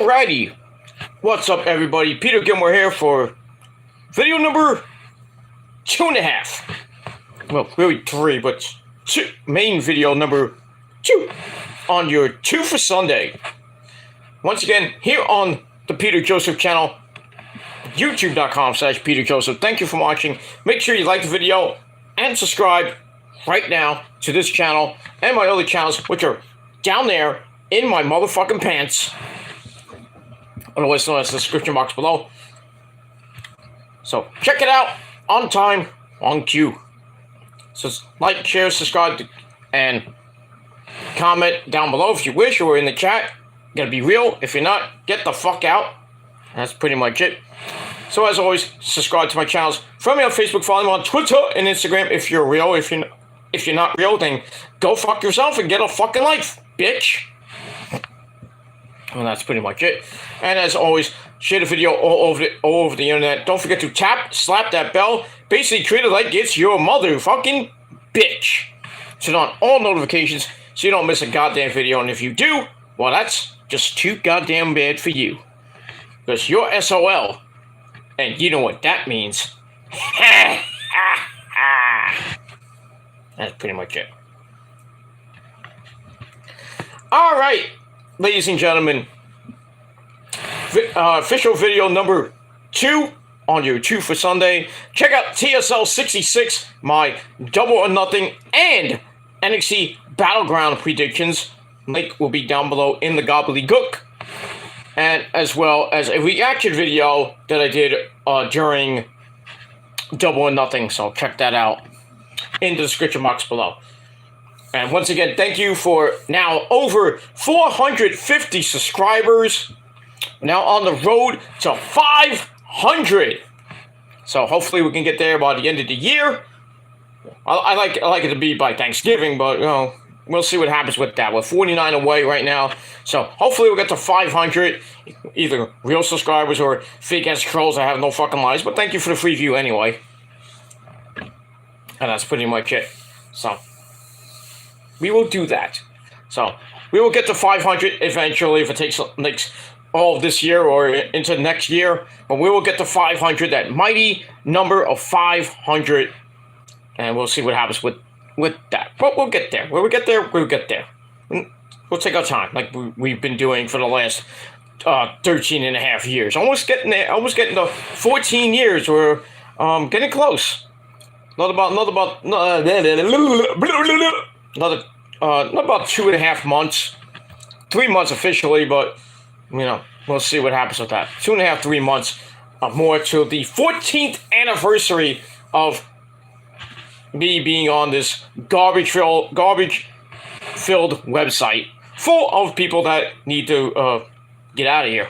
Alrighty, what's up everybody? Peter Gilmore here for video number 2.5. Well, really 3, but main video number 2 on your 2 for Sunday. Once again, here on the Peter Joseph channel, youtube.com/Peter Joseph. Thank you for watching. Make sure you like the video and subscribe right now to this channel and my other channels, which are down there in my motherfucking pants. Otherwise known as the description box below. So check it out on time, on cue. So like, share, subscribe, and comment down below if you wish, or in the chat. Gotta be real. If you're not, get the fuck out. That's pretty much it. So as always, subscribe to my channels. Follow me on Facebook, follow me on Twitter and Instagram if you're real. If you're not real, then go fuck yourself and get a fucking life, bitch. Well, that's pretty much it. And as always, share the video all over the internet. Don't forget to slap that bell. Basically, treat it like it's your motherfucking bitch. Turn on all notifications so you don't miss a goddamn video. And if you do, well, that's just too goddamn bad for you. Because you're SOL. And you know what that means. That's pretty much it. All right. Ladies and gentlemen, official video number 2 on your 2 for Sunday. Check out TSL 66, my Double or Nothing and NXT Battleground predictions. Link will be down below in the gobbledygook. And as well as a reaction video that I did during Double or Nothing. So check that out in the description box below. And once again, thank you for now over 450 subscribers. Now on the road to 500. So hopefully we can get there by the end of the year. I like it to be by Thanksgiving, but you know, we'll see what happens with that. We're 49 away right now. So hopefully we'll get to 500. Either real subscribers or fake ass trolls that have no fucking lives. But thank you for the free view anyway. And that's pretty much it. So we will do that. So we will get to 500 eventually if it takes all of this year or into next year. But we will get to 500, that mighty number of 500. And we'll see what happens with that. But we'll get there. When we get there, we'll get there. We'll take our time like we've been doing for the last 13 and a half years. Almost getting there. Almost getting to 14 years. We're getting close. Not about 2.5 months, 3 months officially, but you know, we'll see what happens with that. 2.5, 3 months more to the 14th anniversary of me being on this garbage-filled website full of people that need to get out of here.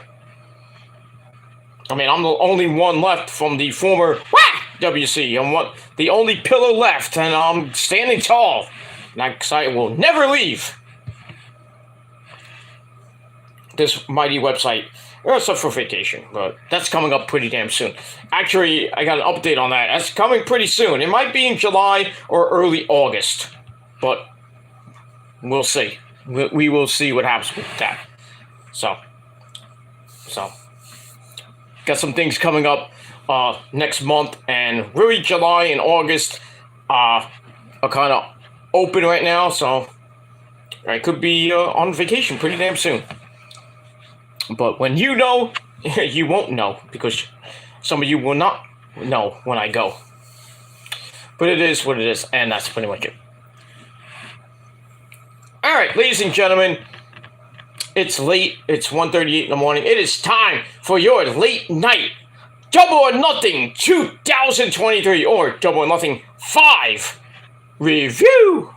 I mean, I'm the only one left from the former WC. I'm the only pillar left, and I'm standing tall. And I will never leave this mighty website, except for vacation, but that's coming up pretty damn soon. Actually, I got an update on that. That's coming pretty soon. It might be in July or early August, but we'll see. We will see what happens with that. So got some things coming up next month, and really July and August are kind of open right now, so I could be on vacation pretty damn soon. But when you know, you won't know, because some of you will not know when I go. But it is what it is, and that's pretty much it. Alright, ladies and gentlemen, it's late, it's 1:38 in the morning. It is time for your late night Double or Nothing 2023, or Double or Nothing 5 review.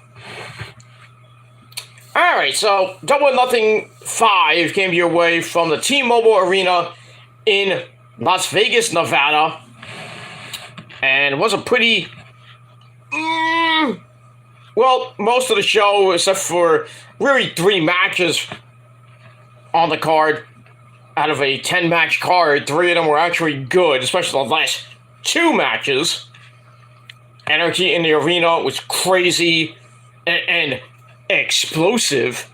Alright, so Double or Nothing 5 came your way from the T-Mobile Arena in Las Vegas, Nevada. And it was a pretty... well, most of the show, except for really 3 matches on the card, out of a 10-match card, 3 of them were actually good, especially the last 2 matches. Energy in the arena was crazy and explosive,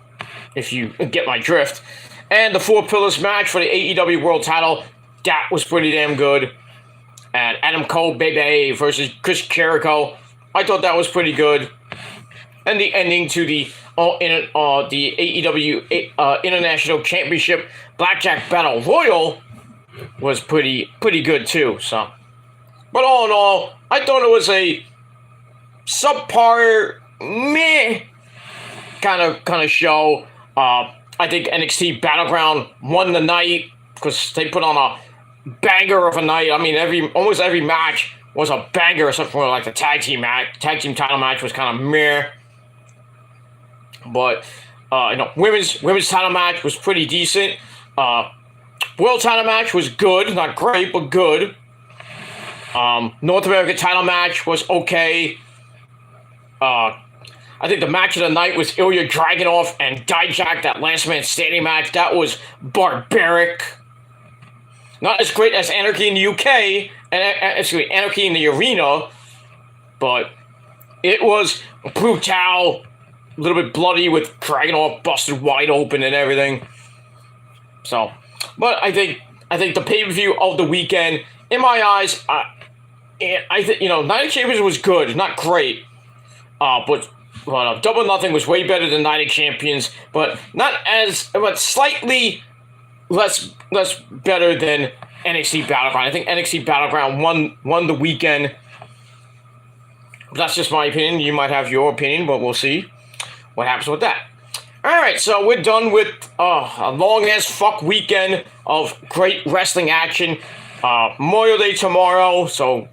if you get my drift. And the Four Pillars match for the AEW World Title, that was pretty damn good. And Adam Cole, Baby versus Chris Jericho, I thought that was pretty good. And the ending to the AEW International Championship Blackjack Battle Royal was pretty good too. So, but all in all, I thought it was a subpar, meh kind of show. I think NXT Battleground won the night because they put on a banger of a night. I mean, almost every match was a banger, except for like the tag team title match was kind of meh. But women's title match was pretty decent. World title match was good, not great, but good. North American title match was okay. I think the match of the night was Ilya Dragunov and Dijak, that last man standing match. That was barbaric. Not as great as Anarchy in the UK, Anarchy in the Arena, but it was brutal, a little bit bloody with Dragunov busted wide open and everything. So, but I think the pay-per-view of the weekend, in my eyes, I think Night of Champions was good, not great, but Double or Nothing was way better than Night of Champions, but slightly less better than NXT Battleground. I think NXT Battleground won the weekend. That's just my opinion. You might have your opinion, but we'll see what happens with that. All right, so we're done with a long-ass fuck weekend of great wrestling action. Memorial Day tomorrow, so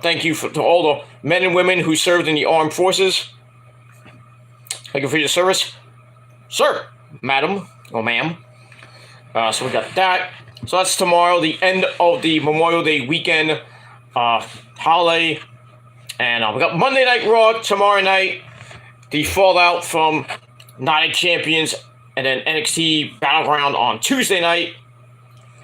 thank you to all the men and women who served in the armed forces. Thank you for your service, sir, madam, or ma'am. So we got that. So that's tomorrow, the end of the Memorial Day weekend holiday. And we got Monday Night Raw tomorrow night, the fallout from Night of Champions, and then NXT Battleground on Tuesday night.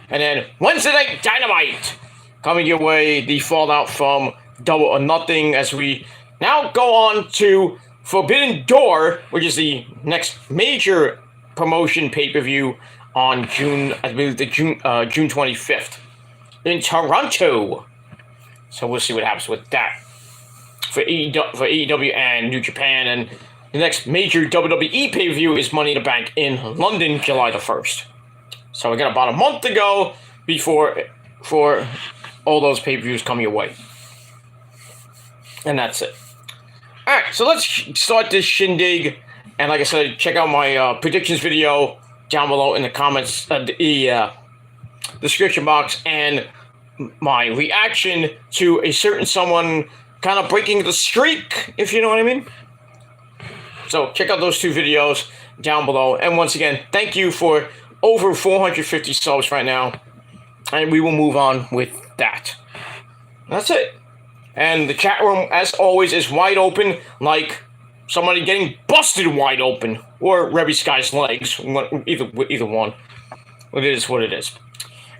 And then Wednesday Night Dynamite coming your way, the fallout from Double or Nothing, as we now go on to Forbidden Door, which is the next major promotion pay-per-view on June 25th in Toronto. So we'll see what happens with that for AEW and New Japan. And the next major WWE pay-per-view is Money in the Bank in London, July the 1st. So we got about a month to go for all those pay-per-views coming your way. And that's it. Alright, so let's start this shindig. And like I said, check out my predictions video down below in the comments, the description box, and my reaction to a certain someone kind of breaking the streak, if you know what I mean. So check out those two videos down below. And once again, thank you for over 450 subs right now. And we will move on with that. That's it. And the chat room, as always, is wide open, like somebody getting busted wide open, or Rebby Sky's legs, either one. It is what it is.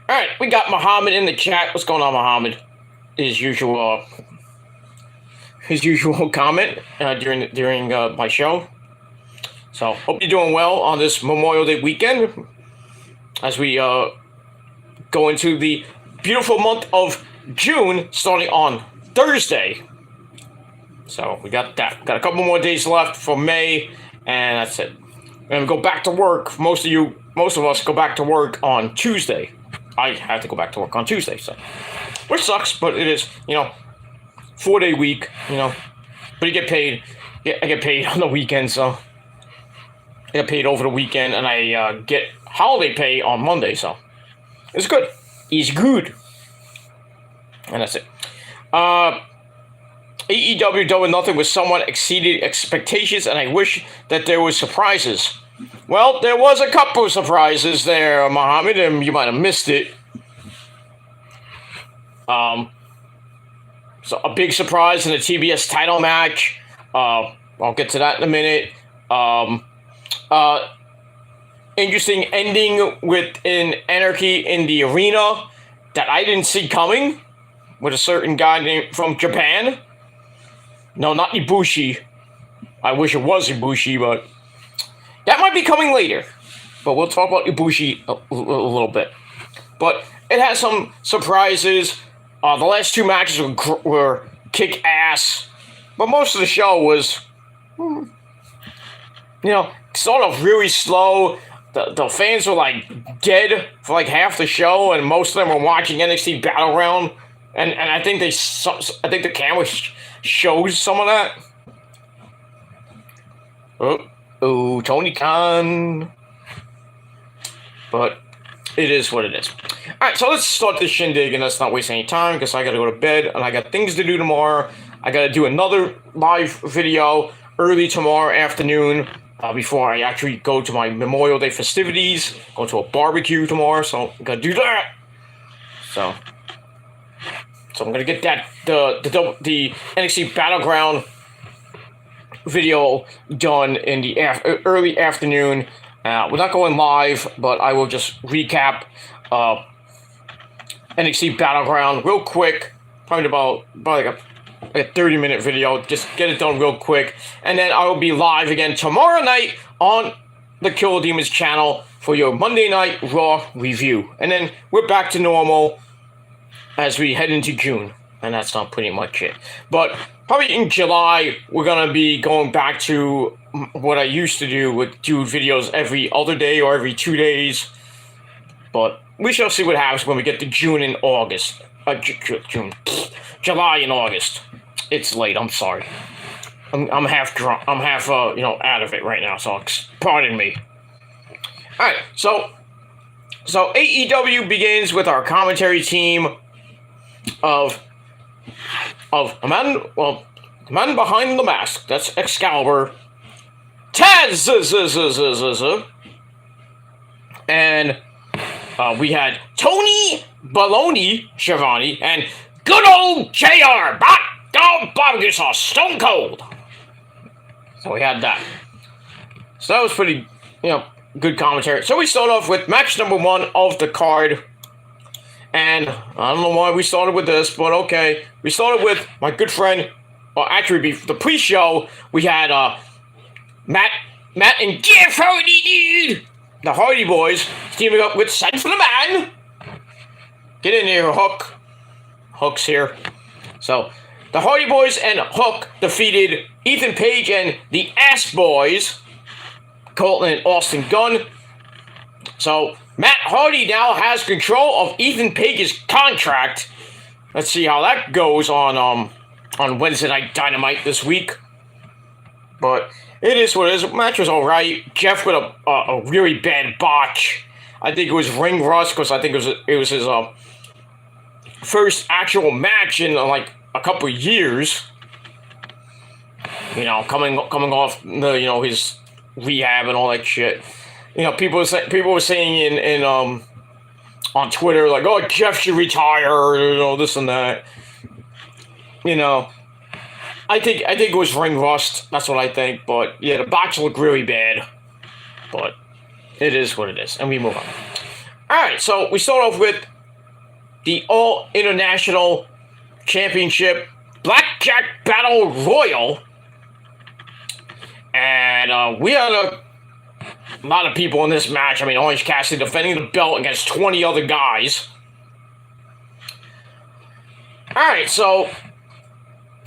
All right, we got Muhammad in the chat. What's going on, Muhammad? His usual comment during my show. So hope you're doing well on this Memorial Day weekend, as we go into the beautiful month of June, starting on Thursday. So we got that. Got a couple more days left for May, and that's it. And go back to work. Most of us go back to work on Tuesday. I have to go back to work on Tuesday, so which sucks, but it is 4-day week, but you get paid. Yeah, I get paid on the weekend, so I get paid over the weekend, and I get holiday pay on Monday, so it's good. It's good, and that's it. AEW Double or Nothing was somewhat exceeded expectations, and I wish that there were surprises. Well, there was a couple of surprises there, Muhammad, and you might have missed it. So a big surprise in the TBS title match. I'll get to that in a minute. Interesting ending with an Anarchy in the Arena that I didn't see coming, with a certain guy named from Japan. No, not Ibushi. I wish it was Ibushi, but that might be coming later. but we'll talk about Ibushi a little bit. But it has some surprises. The last two matches were kick ass, but most of the show was, sort of really slow. The fans were like dead for like half the show, and most of them were watching NXT Battleground, and I think the camera shows some of that. Oh, Tony Khan. But it is what it is. Alright, so let's start this shindig and let's not waste any time because I gotta go to bed and I got things to do tomorrow. I gotta do another live video early tomorrow afternoon before I actually go to my Memorial Day festivities. Go to a barbecue tomorrow, so I'm gonna do that. So I'm gonna get that the NXT Battleground video done in the early afternoon. We're not going live, but I will just recap NXT Battleground real quick. Probably like a 30-minute video. Just get it done real quick. And then I will be live again tomorrow night on the Killer Demons channel for your Monday Night Raw review. And then we're back to normal as we head into June. And that's not pretty much it. But probably in July, we're going to be going back to what I used to do, with do videos every other day or every 2 days. But we shall see what happens when we get to June and August. July and August. It's late, I'm sorry. I'm half drunk. I'm half, out of it right now, so pardon me. Alright, so AEW begins with our commentary team of a man behind the mask. That's Excalibur. Taz! And we had Tony Baloney Schiavone and good old JR. Barbecue sauce. Stone Cold. So we had that. So that was pretty, good commentary. So we start off with match number 1 of the card. And I don't know why we started with this, but okay. We started with my good friend. Well, actually, the pre-show, we had Matt and Jeff Hardy, dude! The Hardy Boys teaming up with Son for the Man. Get in here, Hook. Hook's here. So, the Hardy Boys and Hook defeated Ethan Page and the Ass Boys, Colton and Austin Gunn. So, Matt Hardy now has control of Ethan Page's contract. Let's see how that goes on Wednesday Night Dynamite this week. But it is what it is. The match was alright. Jeff with a really bad botch. I think it was ring rust because I think it was his first actual match in like a couple of years. Coming off the his rehab and all that shit. People were saying in on Twitter like, oh, Jeff should retire, this and that. I think it was ring rust. That's what I think. But yeah, the botch looked really bad. But it is what it is, and we move on. All right, so we start off with the All International Championship Blackjack Battle Royal, and we had a lot of people in this match. I mean, Orange Cassidy defending the belt against 20 other guys. All right, so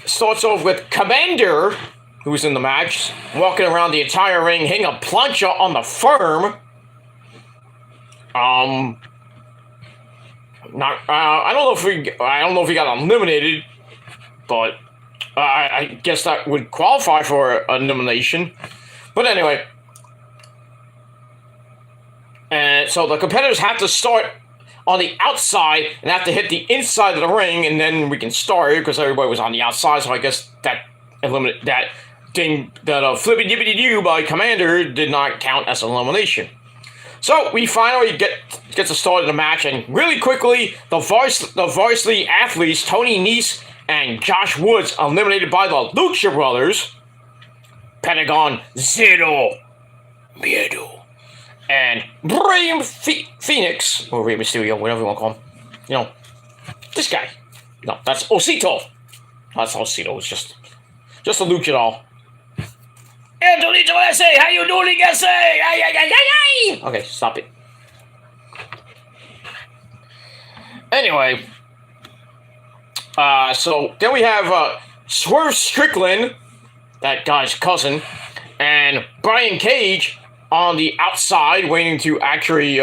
starts off with Commander, who was in the match, walking around the entire ring, hitting a plancha on the firm. I don't know if he got eliminated, but I guess that would qualify for an elimination. But anyway, and so the competitors have to start on the outside and have to hit the inside of the ring, and then we can start because everybody was on the outside. So I guess that flippy dippity doo by Commander did not count as an elimination. So we finally get to start the match, and really quickly, the varsity athletes Tony Nese and Josh Woods eliminated by the Lucha Brothers, Pentagon Zero Miedo, and Rey Phoenix, or Rey Mysterio, whatever you want to call him. This guy. No, that's Osito. That's Osito. It's just a luchador. Antonito S.A., how you doing, S.A.? Ay, ay, ay, ay, ay. Okay, stop it. Anyway, so then we have Swerve Strickland, that guy's cousin, and Brian Cage on the outside, waiting to actually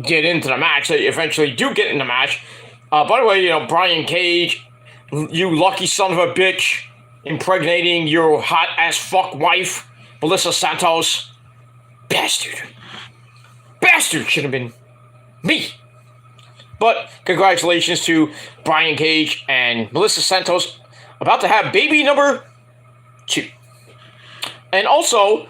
get into the match. They eventually do get in the match. By the way, Brian Cage, you lucky son of a bitch, impregnating your hot as fuck wife, Melissa Santos. Bastard. Bastard should have been me. But congratulations to Brian Cage and Melissa Santos, about to have baby number 2. And also,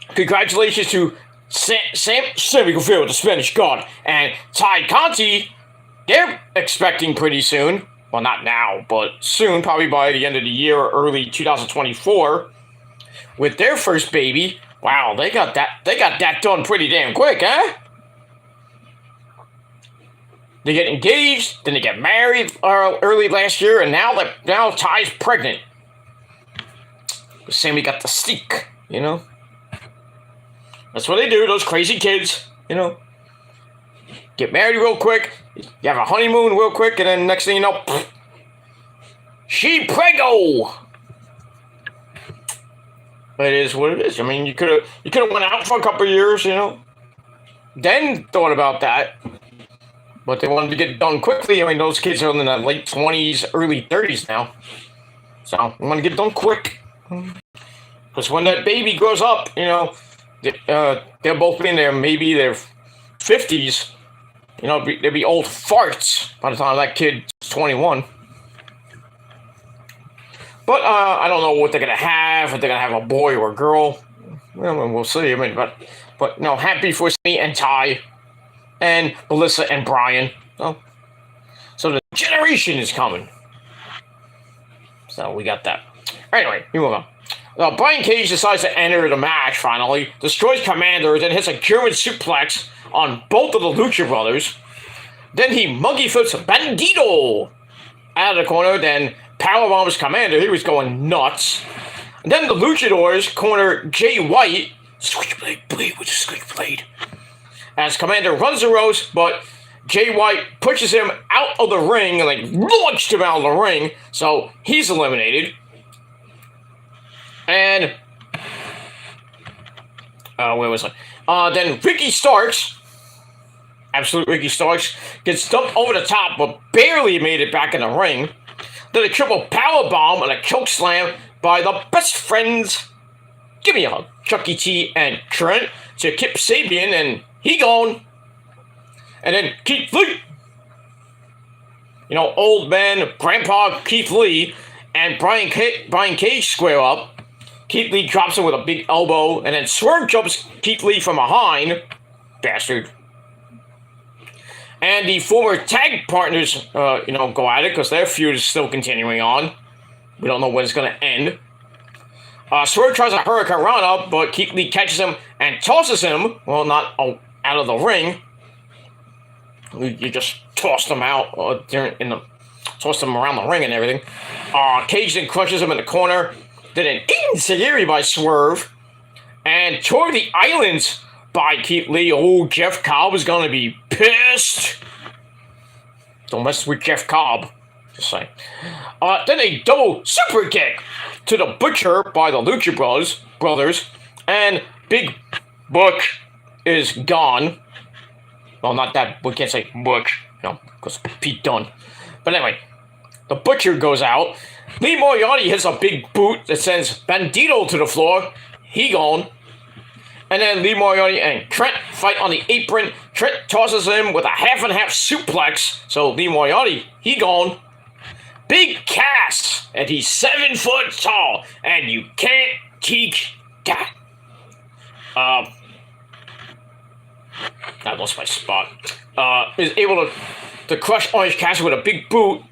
congratulations to Sammy Guevara, the Spanish God, and Ty Conti. They're expecting pretty soon. Well, not now, but soon, probably by the end of the year or early 2024, with their first baby. Wow, they got that done pretty damn quick, huh? They get engaged, then they get married early last year, and now Ty's pregnant. Sammy got the steak, That's what they do, those crazy kids, Get married real quick, you have a honeymoon real quick, and then next thing you know, she prego. It is what it is. I mean, you could have went out for a couple of years, then thought about that. But they wanted to get it done quickly. I mean, those kids are in their late 20s, early 30s now. So, they want to get it done quick. Because when that baby grows up, they'll both be in maybe their 50s. They'll be old farts by the time that kid's 21. But I don't know what they're going to have, if they're going to have a boy or a girl. Well, we'll see. I mean, but no, happy for me and Ty. And Melissa and Brian. So the generation is coming. So we got that. Anyway, we move on. Brian Cage decides to enter the match finally, destroys Commander, then hits a German suplex on both of the Lucha Brothers. Then he monkey flips Bandito out of the corner, then powerbombs Commander. He was going nuts. And then the Luchadors corner Jay White. Switchblade, blade with a switchblade. As Commander runs the ropes, but Jay White pushes him out of the ring and launched him out of the ring, so he's eliminated. And where was I? Then Ricky Starks, absolute Ricky Starks, gets dumped over the top, but barely made it back in the ring. Then a triple power bomb and a choke slam by the best friends. Give me a hug, Chucky T and Trent, to Kip Sabian, and he gone. And then Keith Lee. Old man, Grandpa Keith Lee, and Brian Cage square up. Keith Lee drops him with a big elbow, and then Swerve jumps Keith Lee from behind. Bastard. And the former tag partners, go at it, because their feud is still continuing on. We don't know when it's going to end. Swerve tries a Hurricane Rana, but Keith Lee catches him and tosses him. Well, not out of the ring. You just tossed him out, tossed him around the ring and everything. Cage then crushes him in the corner. Then an Enziguri by Swerve. And toward the Islands by Keith Lee. Oh, Jeff Cobb is going to be pissed. Don't mess with Jeff Cobb. Just saying. Then a double super kick to the Butcher by the Lucha Brothers. And Big Book is gone. Well, not that. We can't say Book. Because Pete Dunne. But anyway, the Butcher goes out. Lee Moriarty hits a big boot that sends Bandito to the floor. He gone. And then Lee Moriarty and Trent fight on the apron. Trent tosses him with a half and half suplex. So Lee Moriarty, he gone. Big Cass, and he's 7 foot tall, and you can't teach that. I lost my spot. Is able to crush Orange Cassidy with a big boot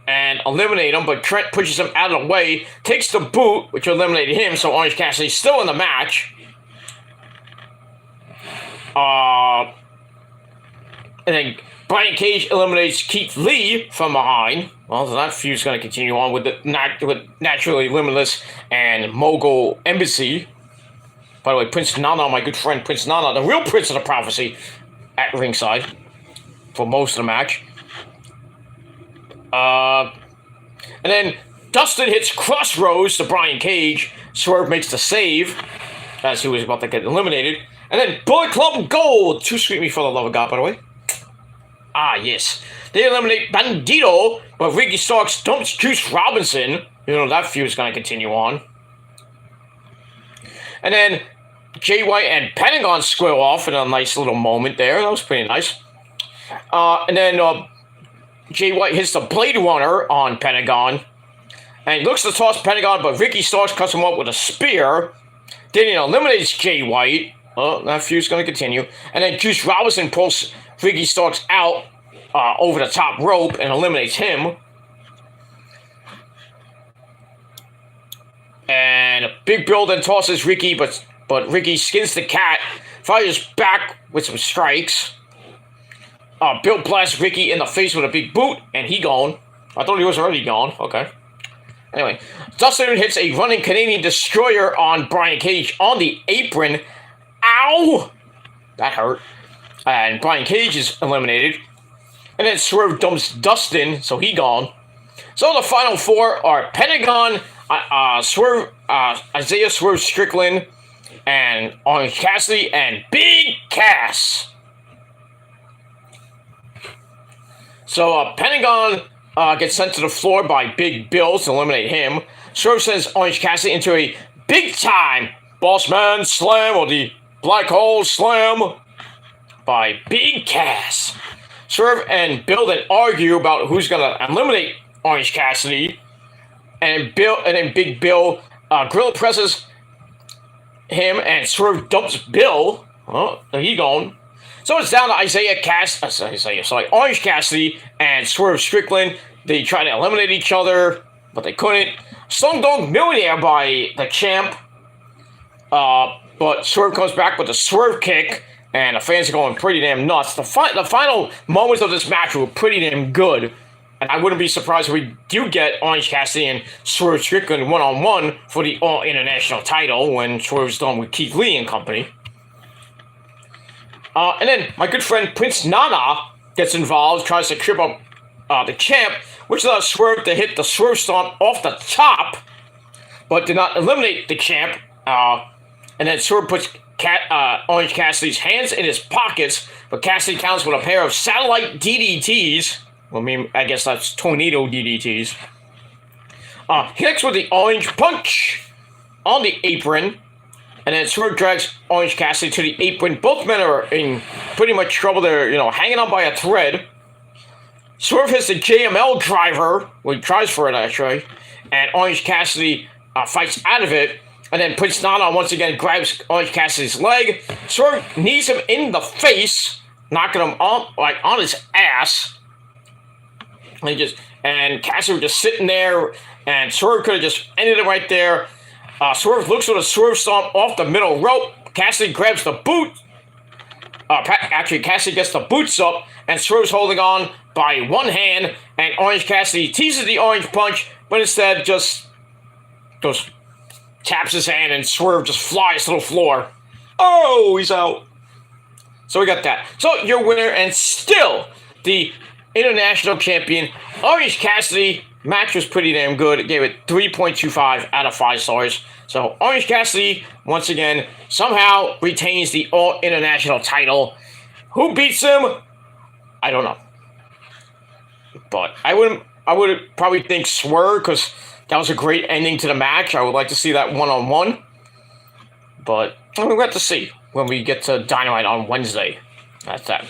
and eliminate him, but Trent pushes him out of the way, takes the boot, which eliminated him, so Orange Cassidy's still in the match. And then Brian Cage eliminates Keith Lee from behind. Well, so that feud's going to continue on with Naturally Limitless and Mogul Embassy. By the way, Prince Nana, my good friend Prince Nana, the real Prince of the Prophecy, at ringside for most of the match. And then Dustin hits Crossroads to Brian Cage. Swerve makes the save as he was about to get eliminated. And then Bullet Club Gold. Too sweet me for the love of God, by the way. Ah, yes. They eliminate Bandito, but Ricky Starks dumps Juice Robinson. You know, that feud is going to continue on. And then Jay White and Pentagon square off in a nice little moment there. That was pretty nice. And then Jay White hits the Blade Runner on Pentagon. And he looks to toss Pentagon, but Ricky Starks cuts him up with a spear. Then he eliminates Jay White. Oh, that feud's going to continue. And then Juice Robinson pulls Ricky Starks out over the top rope and eliminates him. And Big Bill then tosses Ricky, but Ricky skins the cat, fires back with some strikes. Bill blasts Ricky in the face with a big boot, and he gone. I thought he was already gone. Okay. Anyway, Dustin hits a running Canadian Destroyer on Brian Cage on the apron. Ow! That hurt. And Brian Cage is eliminated. And then Swerve dumps Dustin, so he gone. So the final four are Pentagon, Isaiah Swerve Strickland, and Orange Cassidy, and Big Cass. So Pentagon gets sent to the floor by Big Bill to eliminate him. Swerve sends Orange Cassidy into a big-time Bossman Slam, or the Black Hole Slam, by Big Cass. Swerve and Bill then argue about who's going to eliminate Orange Cassidy. And then Big Bill gorilla presses him, and Swerve dumps Bill. Oh, he gone. So it's down to Orange Cassidy and Swerve Strickland. They try to eliminate each other, but they couldn't. Slumdog Millionaire by the champ. But Swerve comes back with a swerve kick, and the fans are going pretty damn nuts. The final moments of this match were pretty damn good. And I wouldn't be surprised if we do get Orange Cassidy and Swerve Strickland one-on-one for the All-International title when Swerve's done with Keith Lee and company. And then my good friend Prince Nana gets involved, tries to trip up the champ, which allows Swerve to hit the Swerve Stomp off the top, but did not eliminate the champ. And then Swerve puts Orange Cassidy's hands in his pockets, but Cassidy counts with a pair of satellite DDTs. Well, I guess that's tornado DDTs. He hits with the Orange Punch on the apron, and then Swerve drags Orange Cassidy to the apron. Both men are in pretty much trouble. They're, hanging on by a thread. Swerve hits the JML driver. Well, he tries for it, actually. And Orange Cassidy fights out of it. And then Prince Nana once again grabs Orange Cassidy's leg. Swerve knees him in the face, knocking him on his ass. And Cassidy was just sitting there, and Swerve could have just ended it right there. Swerve looks with a Swerve Stomp off the middle rope. Cassidy grabs the boot. Actually, Cassidy gets the boots up, and Swerve's holding on by one hand, and Orange Cassidy teases the Orange Punch, but instead just taps his hand, and Swerve just flies to the floor. Oh, he's out. So we got that. So your winner, and still the International Champion, Orange Cassidy. Match was pretty damn good. It gave it 3.25 out of 5 stars. So Orange Cassidy, once again, somehow retains the All-International title. Who beats him? I don't know. But I would probably think Swerve, because that was a great ending to the match. I would like to see that one-on-one. But we'll have to see when we get to Dynamite on Wednesday. That's that.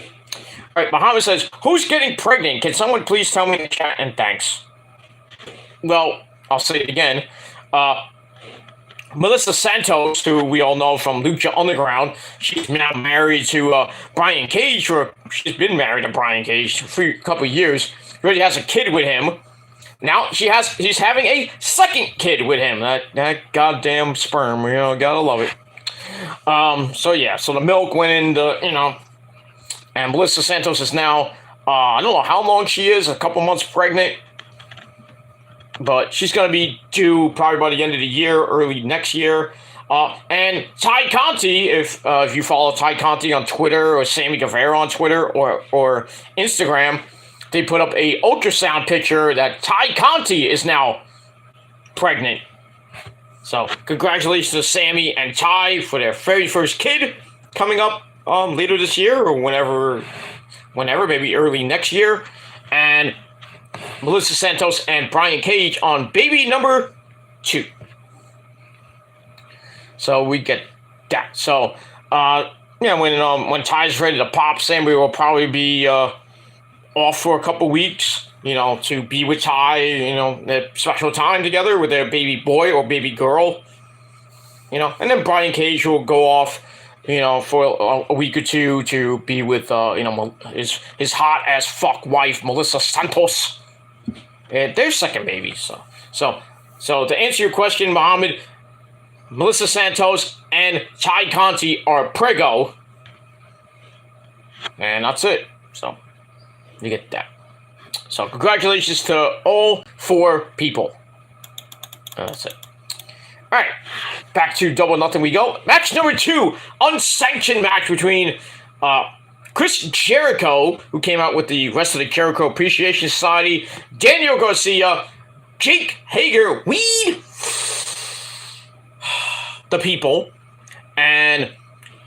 All right, Muhammad says, who's getting pregnant? Can someone please tell me in the chat? And thanks. Well, I'll say it again. Melissa Santos, who we all know from Lucha Underground, she's now married to Brian Cage, or she's been married to Brian Cage for a couple of years. Already has a kid with him. Now she's having a second kid with him. That goddamn sperm, gotta love it. So the milk went in and Melissa Santos is now I don't know how long she is, a couple months pregnant. But she's going to be due probably by the end of the year, early next year. And Ty Conti, if you follow Ty Conti on Twitter or Sammy Guevara on Twitter or Instagram, they put up a ultrasound picture that Ty Conti is now pregnant. So congratulations to Sammy and Ty for their very first kid coming up later this year or whenever, maybe early next year. And Melissa Santos and Brian Cage on baby number 2. So we get that. So, when Ty's ready to pop, Sammy will probably be off for a couple weeks, to be with Ty, that special time together with their baby boy or baby girl, and then Brian Cage will go off, for a week or two to be with, his hot as fuck wife, Melissa Santos, and their second baby. So to answer your question, Muhammad, Melissa Santos and Ty Conti are prego, and that's it. So you get that. So congratulations to all 4 people. That's it. All right, back to Double Nothing we go. Match number 2, unsanctioned match between Chris Jericho, who came out with the rest of the Jericho Appreciation Society, Daniel Garcia, Jake Hager, Weed, the People, and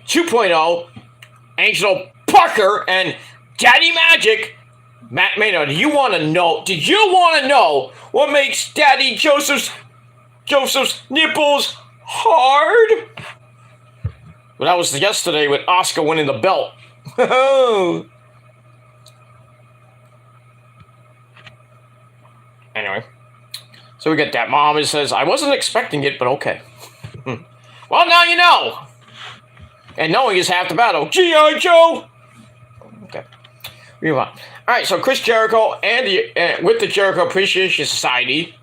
2.0, Angelo Parker, and Daddy Magic, Matt Maynard. Did you want to know what makes Daddy Joseph's nipples hard? Well, that was yesterday with Oscar winning the belt. Anyway, so we get that. Mom says, I wasn't expecting it, but okay. Well, now you know. And knowing is half the battle. G.I. Joe! Okay. Move on. Alright, so Chris Jericho and with the Jericho Appreciation Society,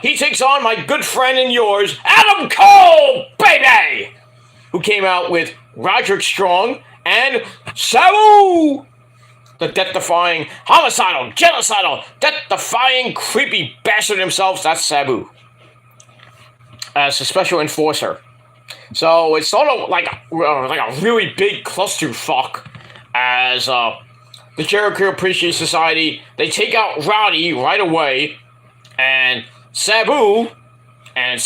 he takes on my good friend and yours, Adam Cole, baby! Who came out with Roderick Strong and Sabu! The death-defying, homicidal, genocidal, death-defying, creepy bastard himself, that's Sabu. As a special enforcer. So it's sort of like a really big clusterfuck as the Jericho Appreciation Society, they take out Roddy right away, and Sabu and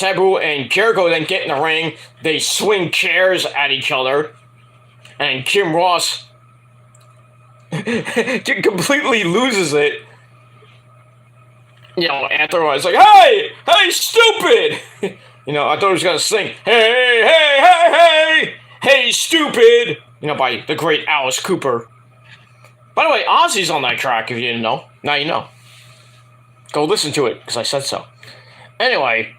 Jericho then get in the ring, they swing chairs at each other, and Jim Ross completely loses it. Afterwards, like, hey, stupid! I thought he was going to sing, hey, stupid, by the great Alice Cooper. By the way, Ozzy's on that track, if you didn't know. Now you know. Go listen to it, because I said so. Anyway,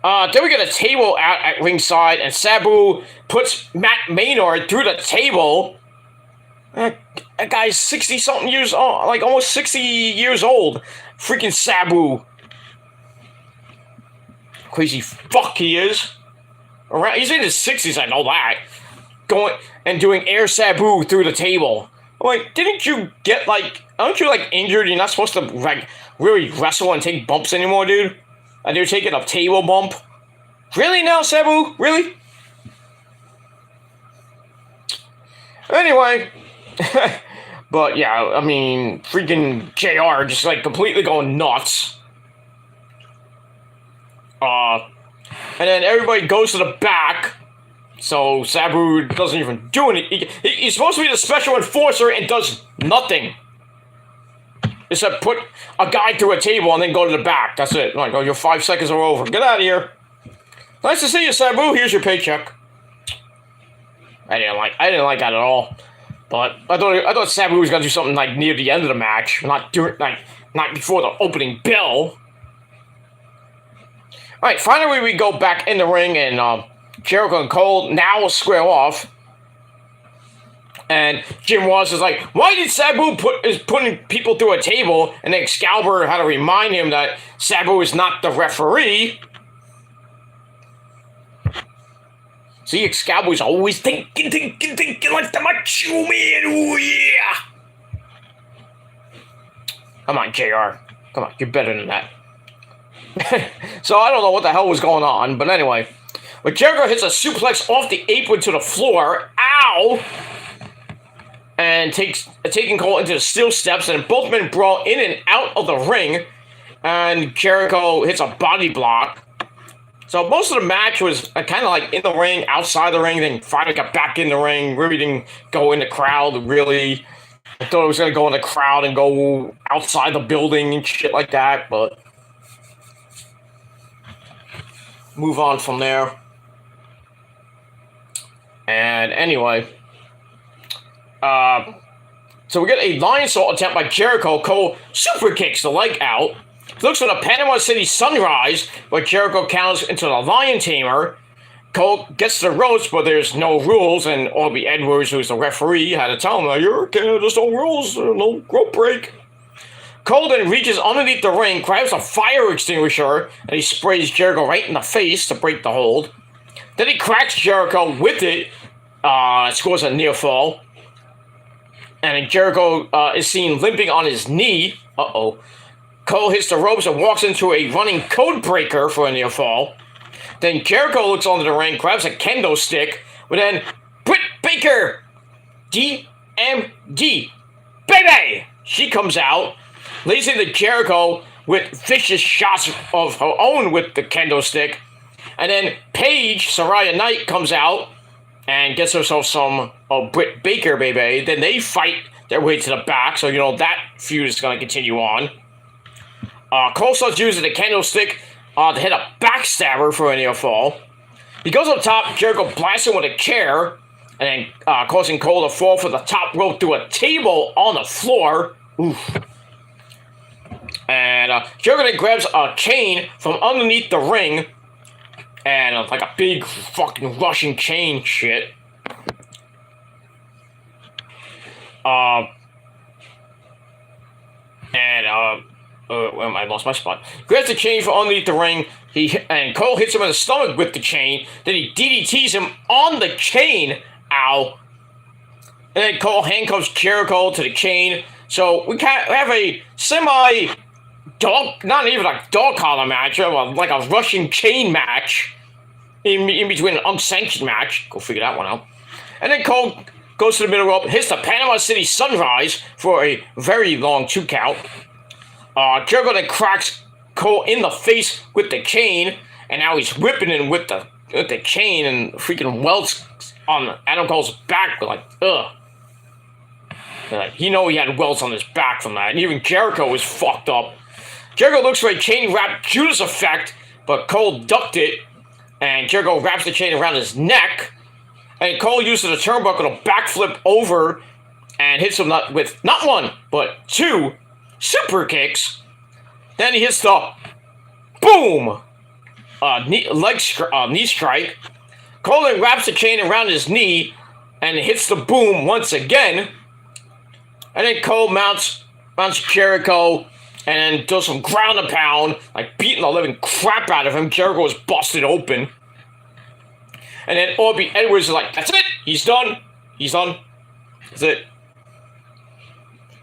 then we get a table out at ringside, and Sabu puts Matt Maynard through the table. That guy's 60-something years old, like almost 60 years old. Freaking Sabu. Crazy fuck he is. He's in his 60s, I know that. Going and doing air Sabu through the table. I'm like, didn't you get aren't you injured? You're not supposed to really wrestle and take bumps anymore, dude? And you're taking a table bump? Really now, Sabu? Really? Anyway. But yeah, I mean, freaking JR just completely going nuts. And then everybody goes to the back, so Sabu doesn't even do anything. He's supposed to be the special enforcer and does nothing. Except put a guy through a table and then go to the back. That's it. Your 5 seconds are over. Get out of here. Nice to see you, Sabu. Here's your paycheck. I didn't like that at all. But I thought Sabu was gonna do something near the end of the match, not before the opening bell. Alright, finally we go back in the ring, and Jericho and Cole now will square off. And Jim Ross is like, why did Sabu putting people through a table? And then Excalibur had to remind him that Sabu is not the referee. See, Excalibur's always thinking like the Macho Man. Ooh, yeah. Come on, JR. Come on, you're better than that. So I don't know what the hell was going on, but anyway. But Jericho hits a suplex off the apron to the floor. Ow! And taking Cole into the steel steps, and both men brawl in and out of the ring. And Jericho hits a body block. So most of the match was kind of like in the ring, outside the ring, then finally got back in the ring. Really didn't go in the crowd, really. I thought it was going to go in the crowd and go outside the building and shit like that, but move on from there. And anyway, so we get a Lionsault attempt by Jericho. Cole super kicks the leg out. Looks for the Panama City Sunrise, but Jericho counters into the Lion Tamer. Cole gets the ropes, but there's no rules, and Aubrey Edwards, who's the referee, had to tell him, there's no rules, no rope break. Cole then reaches underneath the ring, grabs a fire extinguisher, and he sprays Jericho right in the face to break the hold. Then he cracks Jericho with it, scores a near fall. And then Jericho is seen limping on his knee. Uh-oh. Cole hits the ropes and walks into a running code breaker for a near fall. Then Jericho looks onto the ring, grabs a kendo stick, but then Britt Baker, DMD, baby! She comes out, lays into Jericho with vicious shots of her own with the kendo stick, and then Paige, Saraya Knight, comes out and gets herself some Britt Baker, baby. Then they fight their way to the back, so that feud is going to continue on. Cole starts using the kendo stick to hit a backstabber for a near fall. He goes up top, Jericho blasts him with a chair, and then causing Cole to fall for the top rope through a table on the floor. Oof. And Jericho then grabs a chain from underneath the ring, and like a big fucking Russian chain shit. I lost my spot. Grabs the chain from underneath the ring. And Cole hits him in the stomach with the chain. Then he DDTs him on the chain. Ow. And then Cole handcuffs Jericho to the chain. So we have a semi-dog, not even a dog collar match, like a Russian chain match in between an unsanctioned match. Go figure that one out. And then Cole goes to the middle rope, hits the Panama City Sunrise for a very long 2 count. Jericho then cracks Cole in the face with the chain, and now he's whipping him with the chain, and freaking welts on Adam Cole's back, like, ugh. He had welts on his back from that, and even Jericho was fucked up. Jericho looks for a chain wrap Judas effect, but Cole ducked it, and Jericho wraps the chain around his neck, and Cole uses a turnbuckle to backflip over and hits him with not one, but 2 super kicks. Then he hits the boom knee strike. Cole then wraps the chain around his knee and hits the boom once again. And then Cole mounts Jericho and then does some ground and pound, like beating the living crap out of him. Jericho is busted open. And then Aubrey Edwards is like, that's it. He's done. That's it.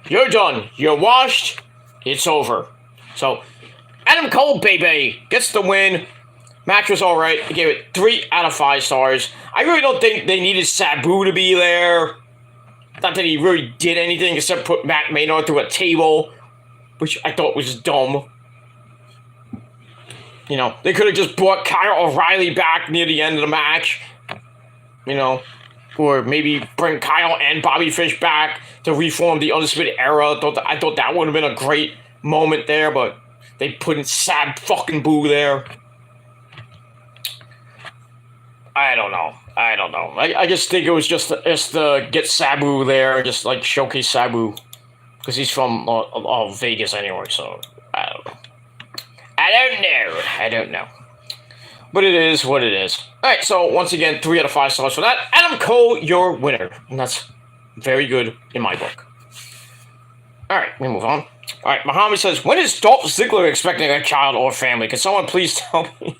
You're done. You're washed. It's over. So, Adam Cole, baby, gets the win. Match was alright. I gave it 3 out of 5 stars. I really don't think they needed Sabu to be there. Not that he really did anything except put Matt Maynard through a table, which I thought was dumb. They could have just brought Kyle O'Reilly back near the end of the match. Or maybe bring Kyle and Bobby Fish back to reform the Undisputed Era. I thought that would have been a great moment there, but they put in Sab fucking Boo there. I don't know. I just think it was just to get Sabu there, just like showcase Sabu, because he's from Vegas anyway. So I don't know. But it is what it is. All right. So once again, 3 out of 5 stars for that. Adam Cole, your winner, and that's very good in my book. All right, we move on. All right, Muhammad says, when is Dolph Ziggler expecting a child or family? Can someone please tell me?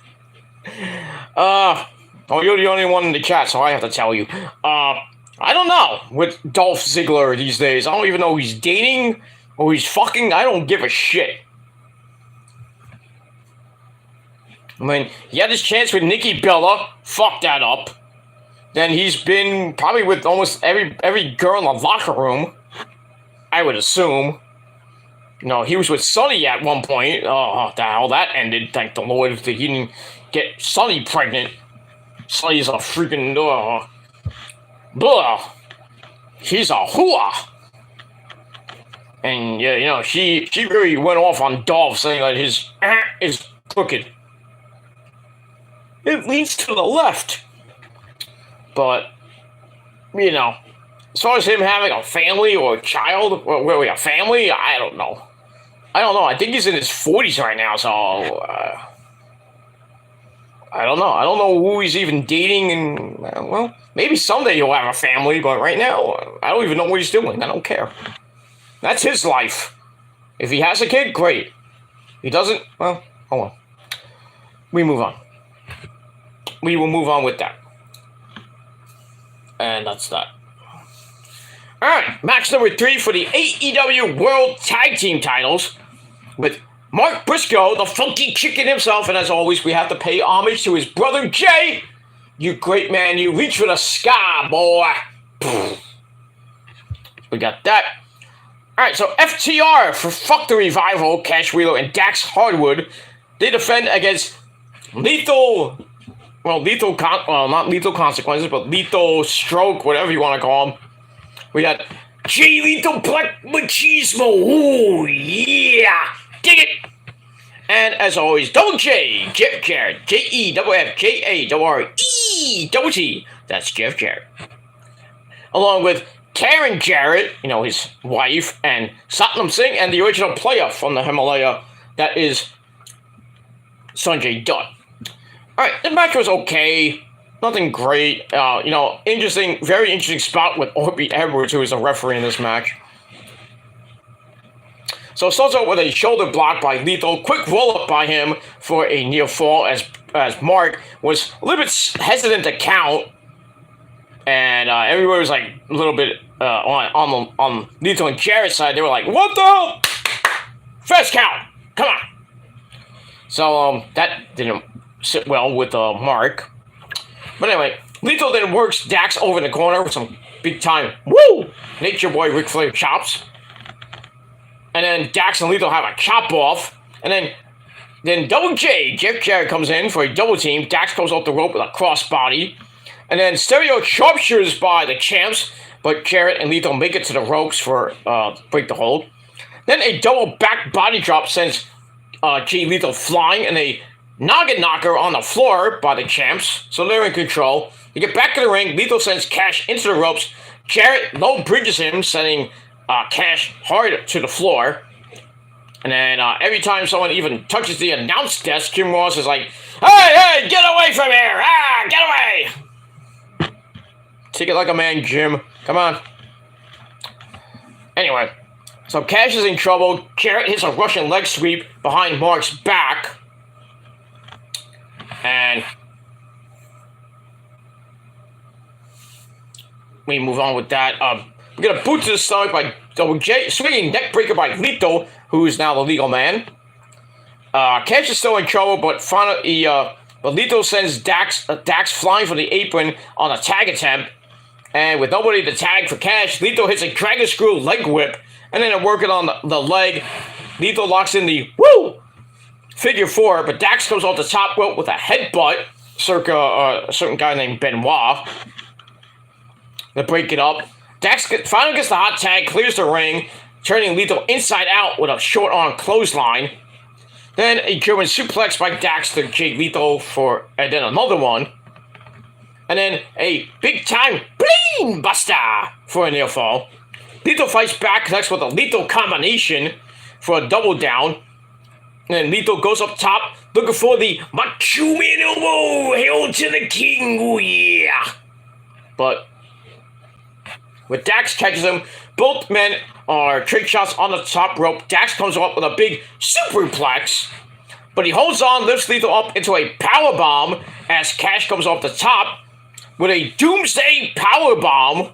You're the only one in the chat, so I have to tell you. I don't know with Dolph Ziggler these days. I don't even know who he's dating. or he's fucking, I don't give a shit. I mean, he had his chance with Nikki Bella, fucked that up. Then he's been probably with almost every girl in the locker room, I would assume. No, he was with Sunny at one point. Oh, the hell that ended, thank the Lord, that he didn't get Sunny pregnant. Sunny's a freaking, blah. He's a hooah. And, yeah, you know, she really went off on Dolph, saying that his is crooked. It leans to the left. But, you know, as far as him having a family or a child, or a family, I don't know. I think he's in his 40s right now, so I don't know. I don't know who he's even dating, and, well, maybe someday he'll have a family, but right now, I don't even know what he's doing. I don't care. That's his life. If he has a kid, great. He doesn't, well, hold on. We move on. We will move on with that. And that's that. Alright, match number 3 for the AEW World Tag Team titles with Mark Briscoe, the funky chicken himself, and as always, we have to pay homage to his brother Jay. You great man, you reach for the sky, boy. We got that. Alright, so FTR for Fuck the Revival, Cash Wheeler and Dax Hardwood, they defend against not lethal consequences, but lethal stroke, whatever you want to call them. We got Jay Lethal Black Machismo. Ooh, yeah. Dig it. And as always, Double J, Jeff Jarrett, JEFFJARRET. That's Jeff Jarrett. Along with Karen Jarrett, you know, his wife, and Satnam Singh, and the original player from the Himalaya, that is Sanjay Dutt. Alright, the match was okay. Nothing great. You know, very interesting spot with Aubrey Edwards, who is a referee in this match. So it starts out with a shoulder block by Lethal. Quick roll-up by him for a near fall as Mark was a little bit hesitant to count. And everybody was like a little bit on Lethal and Jarrett's side. They were like, what the hell? First count. Come on. So that didn't sit well with Mark. But anyway, Lethal then works Dax over in the corner with some big time, woo! Nature Boy Ric Flair chops. And then Dax and Lethal have a chop off. And then Double J, Jeff Jarrett, comes in for a double team. Dax goes off the rope with a crossbody. And then Stereo sharpshooters by the champs. But Jarrett and Lethal make it to the ropes for break the hold. Then a double back body drop sends Jay Lethal flying, and a noggin knocker on the floor by the champs, so they're in control. They get back to the ring. Lethal sends Cash into the ropes. Jarrett low bridges him, sending Cash hard to the floor. And then every time someone even touches the announce desk, Jim Ross is like, hey, get away from here! Get away! Take it like a man, Jim. Come on. Anyway, so Cash is in trouble. Jarrett hits a Russian leg sweep behind Mark's back. And we move on with that. We get a boot to the stomach by Double J, swinging neck breaker by Lethal, who is now the legal man. Cash is still in trouble, but finally, but Lethal sends Dax flying from the apron on a tag attempt. And with nobody to tag for Cash, Lethal hits a dragon screw leg whip, and then working on the leg, Lethal locks in the woo! Figure 4, but Dax comes off the top rope with a headbutt, circa a certain guy named Benoit. They break it up. Dax finally gets the hot tag, clears the ring, turning Lethal inside out with a short arm clothesline. Then a German suplex by Dax to Jay Lethal and then another one. And then a big time bling buster for a near fall. Lethal fights back, connects with a lethal combination for a double down. And then Lethal goes up top, looking for the Macho Man elbow. Hail to the king, oh yeah. But when Dax catches him, both men are trick shots on the top rope. Dax comes up with a big superplex, but he holds on, lifts Lethal up into a powerbomb as Cash comes off the top with a doomsday powerbomb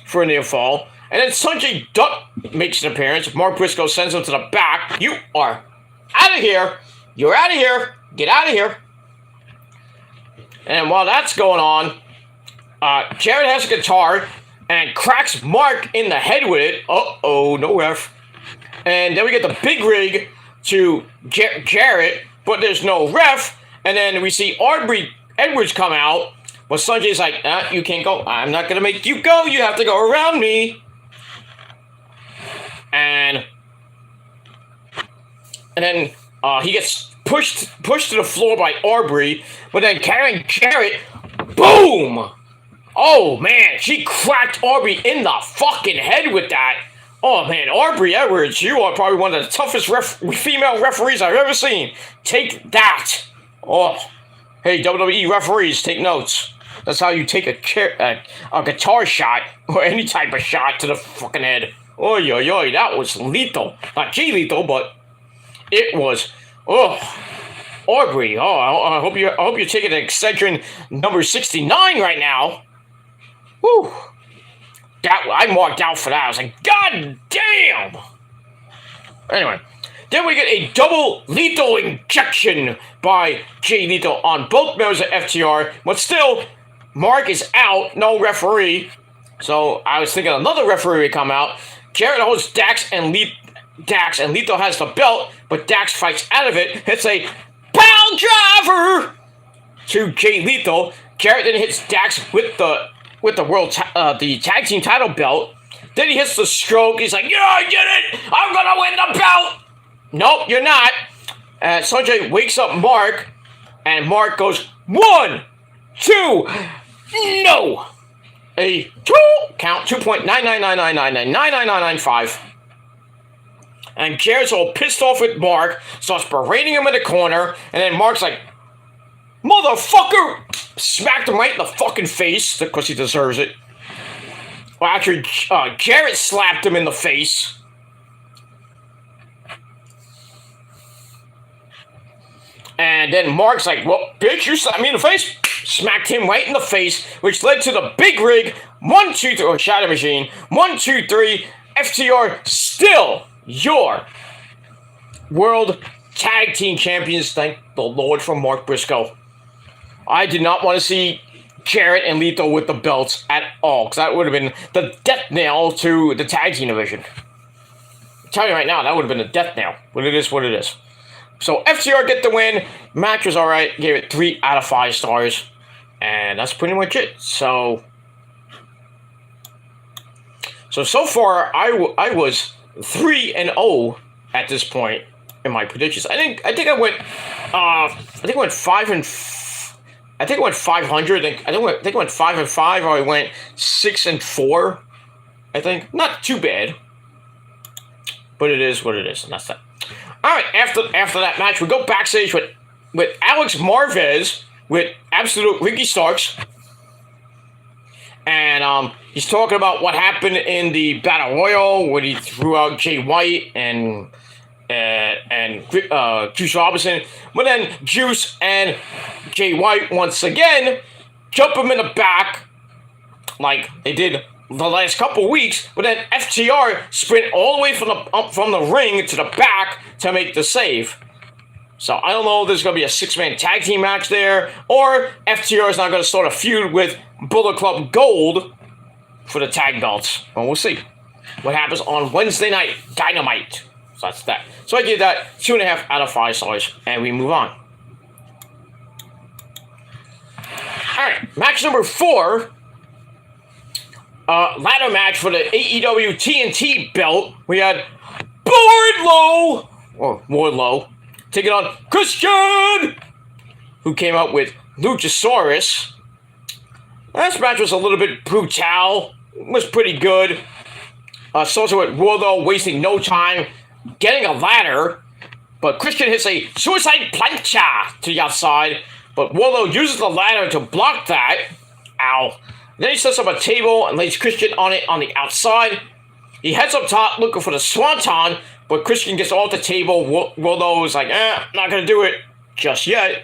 for a near fall. And then Sanjay Dutt makes an appearance. Mark Briscoe sends him to the back. You are out of here. You're out of here. Get out of here. And while that's going on, Jarrett has a guitar and cracks Mark in the head with it. Uh-oh, no ref. And then we get the big rig to Jarrett, but there's no ref. And then we see Aubrey Edwards come out. But Sanjay's like, you can't go. I'm not going to make you go. You have to go around me. And then he gets pushed to the floor by Aubrey. But then Karen Jarrett, boom! Oh, man, she cracked Aubrey in the fucking head with that. Oh, man, Aubrey Edwards, you are probably one of the toughest female referees I've ever seen. Take that. Oh, hey, WWE referees, take notes. That's how you take a guitar shot, or any type of shot to the fucking head. Oy, oy, oy, that was lethal. Not G-lethal, but it was, Aubrey, I hope you're taking an Excedrin number 69 right now. Whew. I marked out for that. I was like, God damn! Anyway, then we get a double lethal injection by Jay Lethal on both members of FTR, but still, Mark is out, no referee. So I was thinking another referee would come out. Jarrett holds Dax and Lethal has the belt, but Dax fights out of it. It's a pound driver to Jay Lethal. Jarrett then hits Dax with the the tag team title belt. Then he hits the stroke. He's like, yeah, I did it! I'm gonna win the belt! Nope, you're not. Sanjay wakes up Mark, and Mark goes, 1, 2, no! A 2 count, 2.99999999995. And Jarrett's all pissed off with Mark, starts berating him in the corner, and then Mark's like, motherfucker! Smacked him right in the fucking face, because he deserves it. Well, actually, Jarrett slapped him in the face. And then Mark's like, well, bitch, you slapped me in the face. Smacked him right in the face, which led to the big rig. 1, 2, 3, or Shadow Machine. 1, 2, 3, FTR still your World Tag Team Champions. Thank the Lord for Mark Briscoe. I did not want to see Jarrett and Lethal with the belts at all, because that would have been the death nail to the tag team division. I'm telling you right now, that would have been a death nail. But it is what it is. So FTR get the win. Match was alright. Gave it 3 out of 5 stars. And that's pretty much it. So far, I was 3-0 at this point in my predictions. I think I went 5 and. I think I went 500. I think I went 5 and 5, or I went 6 and 4. I think not too bad, but it is what it is, and that's that. All right. After that match, we go backstage with Alex Marvez with Absolute Ricky Starks, and he's talking about what happened in the Battle Royal when he threw out Jay White and Juice Robinson, but then Juice and Jay White once again jump him in the back like they did the last couple weeks, but then FTR sprint all the way from the ring to the back to make the save. So I don't know if there's going to be a 6-man tag team match there, or FTR is not going to start a feud with Bullet Club Gold for the tag belts. Well, we'll see what happens on Wednesday night Dynamite. So that's that. So I give that 2.5 out of 5 stars, and we move on. Alright, match number 4. Ladder match for the AEW TNT belt. We had Wardlow, taking on Christian, who came out with Luchasaurus. This match was a little bit brutal. It was pretty good. Also with Wardlow wasting no time getting a ladder, but Christian hits a suicide plancha to the outside, but Wardlow uses the ladder to block that. Ow. Then he sets up a table and lays Christian on it on the outside. He heads up top looking for the swanton, but Christian gets off the table. Wardlow is like, not gonna do it just yet.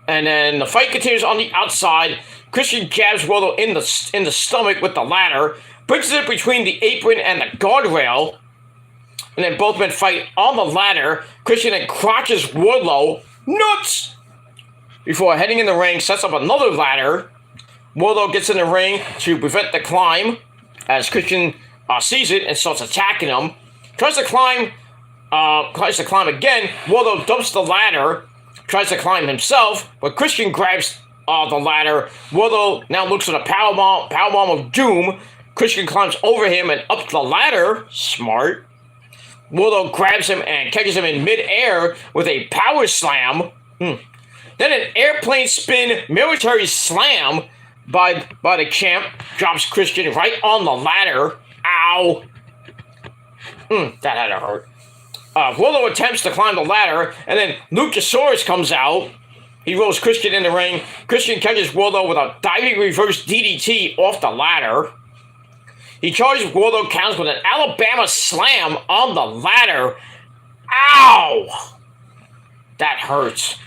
And then the fight continues on the outside. Christian jabs Wardlow in the stomach with the ladder, brings it between the apron and the guardrail, and then both men fight on the ladder. Christian then crotches Wardlow nuts before heading in the ring, sets up another ladder. Wardlow gets in the ring to prevent the climb as Christian sees it and starts attacking him. Tries to climb again. Wardlow dumps the ladder, tries to climb himself, but Christian grabs the ladder. Wardlow now looks for the powerbomb of doom. Christian climbs over him and up the ladder. Smart. Wardlow grabs him and catches him in midair with a power slam. Then an airplane spin military slam by the champ drops Christian right on the ladder. Ow. That had to hurt. Wardlow attempts to climb the ladder, and then Luchasaurus comes out. He rolls Christian in the ring. Christian catches Wardlow with a diving reverse DDT off the ladder. He charges Wardlow, counts with an Alabama slam on the ladder. Ow! That hurts.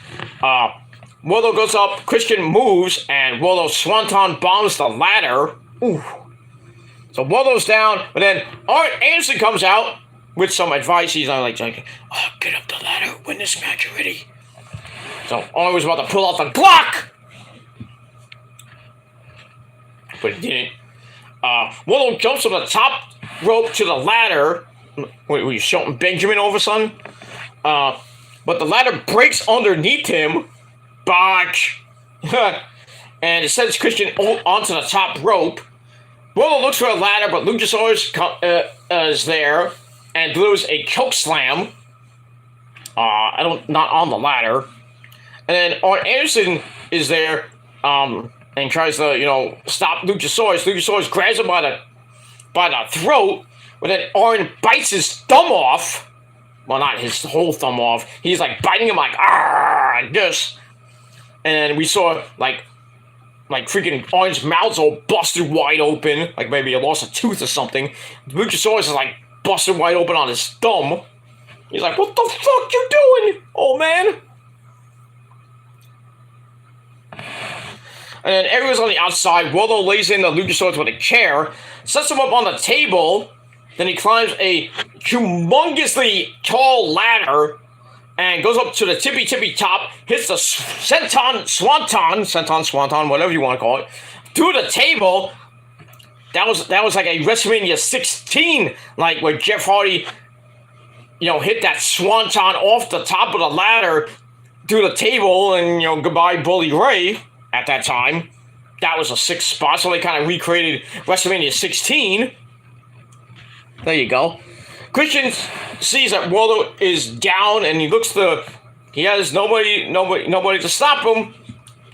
Wardlow goes up, Christian moves, and Wardlow swanton bombs the ladder. Ooh. So Wardlow's down, but then Arn Anderson comes out with some advice. He's like, oh, get up the ladder, win this match already. So Arn was about to pull out the Glock, but he didn't. Wardlow jumps from the top rope to the ladder. Were you shouting Benjamin over, son? But the ladder breaks underneath him. Botch. And it sends Christian onto the top rope. Wardlow looks for a ladder, but Luchasaurus is there and delivers a choke slam. Not on the ladder. And then Arn Anderson is there, and tries to, stop Luchasaurus. Luchasaurus grabs him by the throat, but then Arn bites his thumb off. Well, not his whole thumb off. He's like biting him like this. And we saw like freaking Arn's mouth's all busted wide open, like maybe he lost a tooth or something. Luchasaurus is like busted wide open on his thumb. He's like, "What the fuck you doing, old man?" And then everyone's on the outside. Wardlow lays in the Luchasaurus with a chair, sets him up on the table. Then he climbs a humongously tall ladder and goes up to the tippy top, hits the swanton, whatever you want to call it, through the table. That was like a WrestleMania 16, like where Jeff Hardy, hit that swanton off the top of the ladder through the table, and goodbye Bully Ray. At that time, that was a 6 spot, so they kind of recreated WrestleMania 16. There you go. Christian sees that Wardlow is down, and he has nobody to stop him.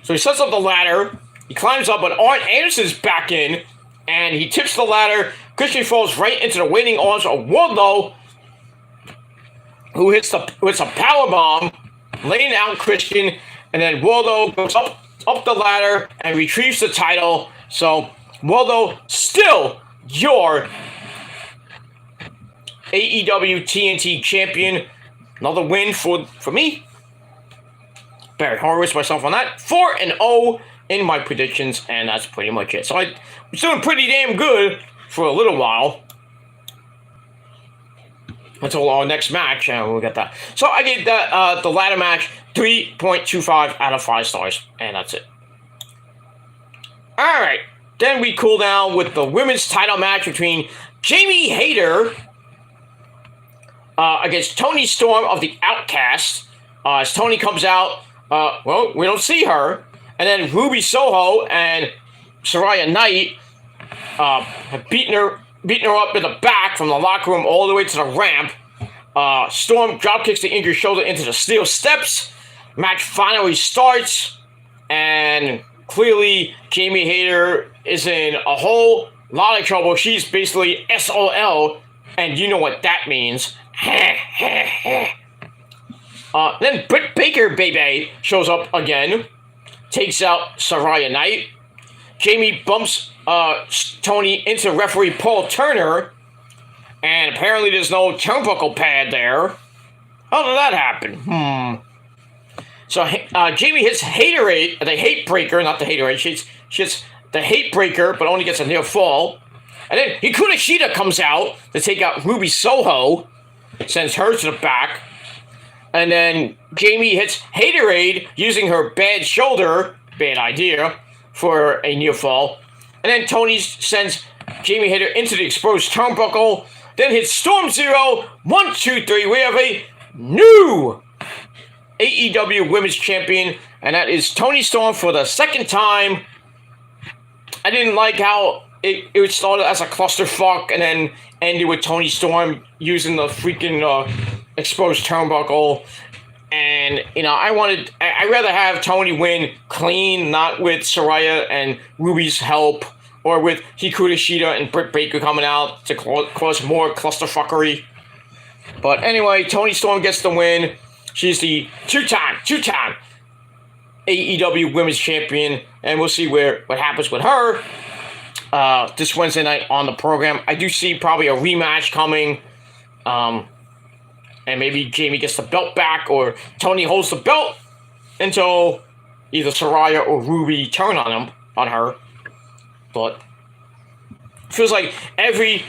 So he sets up the ladder. He climbs up, but Arn Anderson's back in, and he tips the ladder. Christian falls right into the waiting arms of Wardlow, who hits a powerbomb, laying out Christian, and then Wardlow goes up the ladder and retrieves the title. So Wardlow still your AEW TNT champion. Another win for me. Barry Horowitz myself on that. 4-0 in my predictions, and that's pretty much it. So I was doing pretty damn good for a little while. Until our next match, and we'll get that. So I gave that the ladder match 3.25 out of 5 stars, and that's it. All right, then we cool down with the women's title match between Jamie Hayter against Toni Storm of the Outcast. As Toni comes out, we don't see her, and then Ruby Soho and Saraya Knight have beaten her up in the back from the locker room all the way to the ramp. Storm dropkicks the injured shoulder into the steel steps. Match finally starts, and clearly Jamie Hayter is in a whole lot of trouble. She's basically SOL, and you know what that means. Then Britt Baker, baby, shows up again, takes out Saraya Knight. Jamie bumps Toni into referee Paul Turner, and apparently there's no turnbuckle pad there. How did that happen? So Jamie hits the hate breaker, not the haterade. She hits the hate breaker, but only gets a near fall. And then Hikaru Shida comes out to take out Ruby Soho, sends her to the back. And then Jamie hits Haterade using her bad shoulder, bad idea, for a near fall. And then Tony sends Jamie Hayter into the exposed turnbuckle, then hits Storm Zero. 1, 2, 3. We have a new AEW Women's Champion, and that is Toni Storm for the second time. I didn't like how it started as a clusterfuck and then ended with Toni Storm using the freaking exposed turnbuckle. And, you know, I'd rather have Toni win clean, not with Saraya and Ruby's help, or with Hikaru Shida and Britt Baker coming out to cause more clusterfuckery. But anyway, Toni Storm gets the win. She's the two-time AEW Women's Champion, and we'll see what happens with her this Wednesday night on the program. I do see probably a rematch coming, and maybe Jamie gets the belt back, or Toni holds the belt until either Saraya or Ruby turn on her. But it feels like every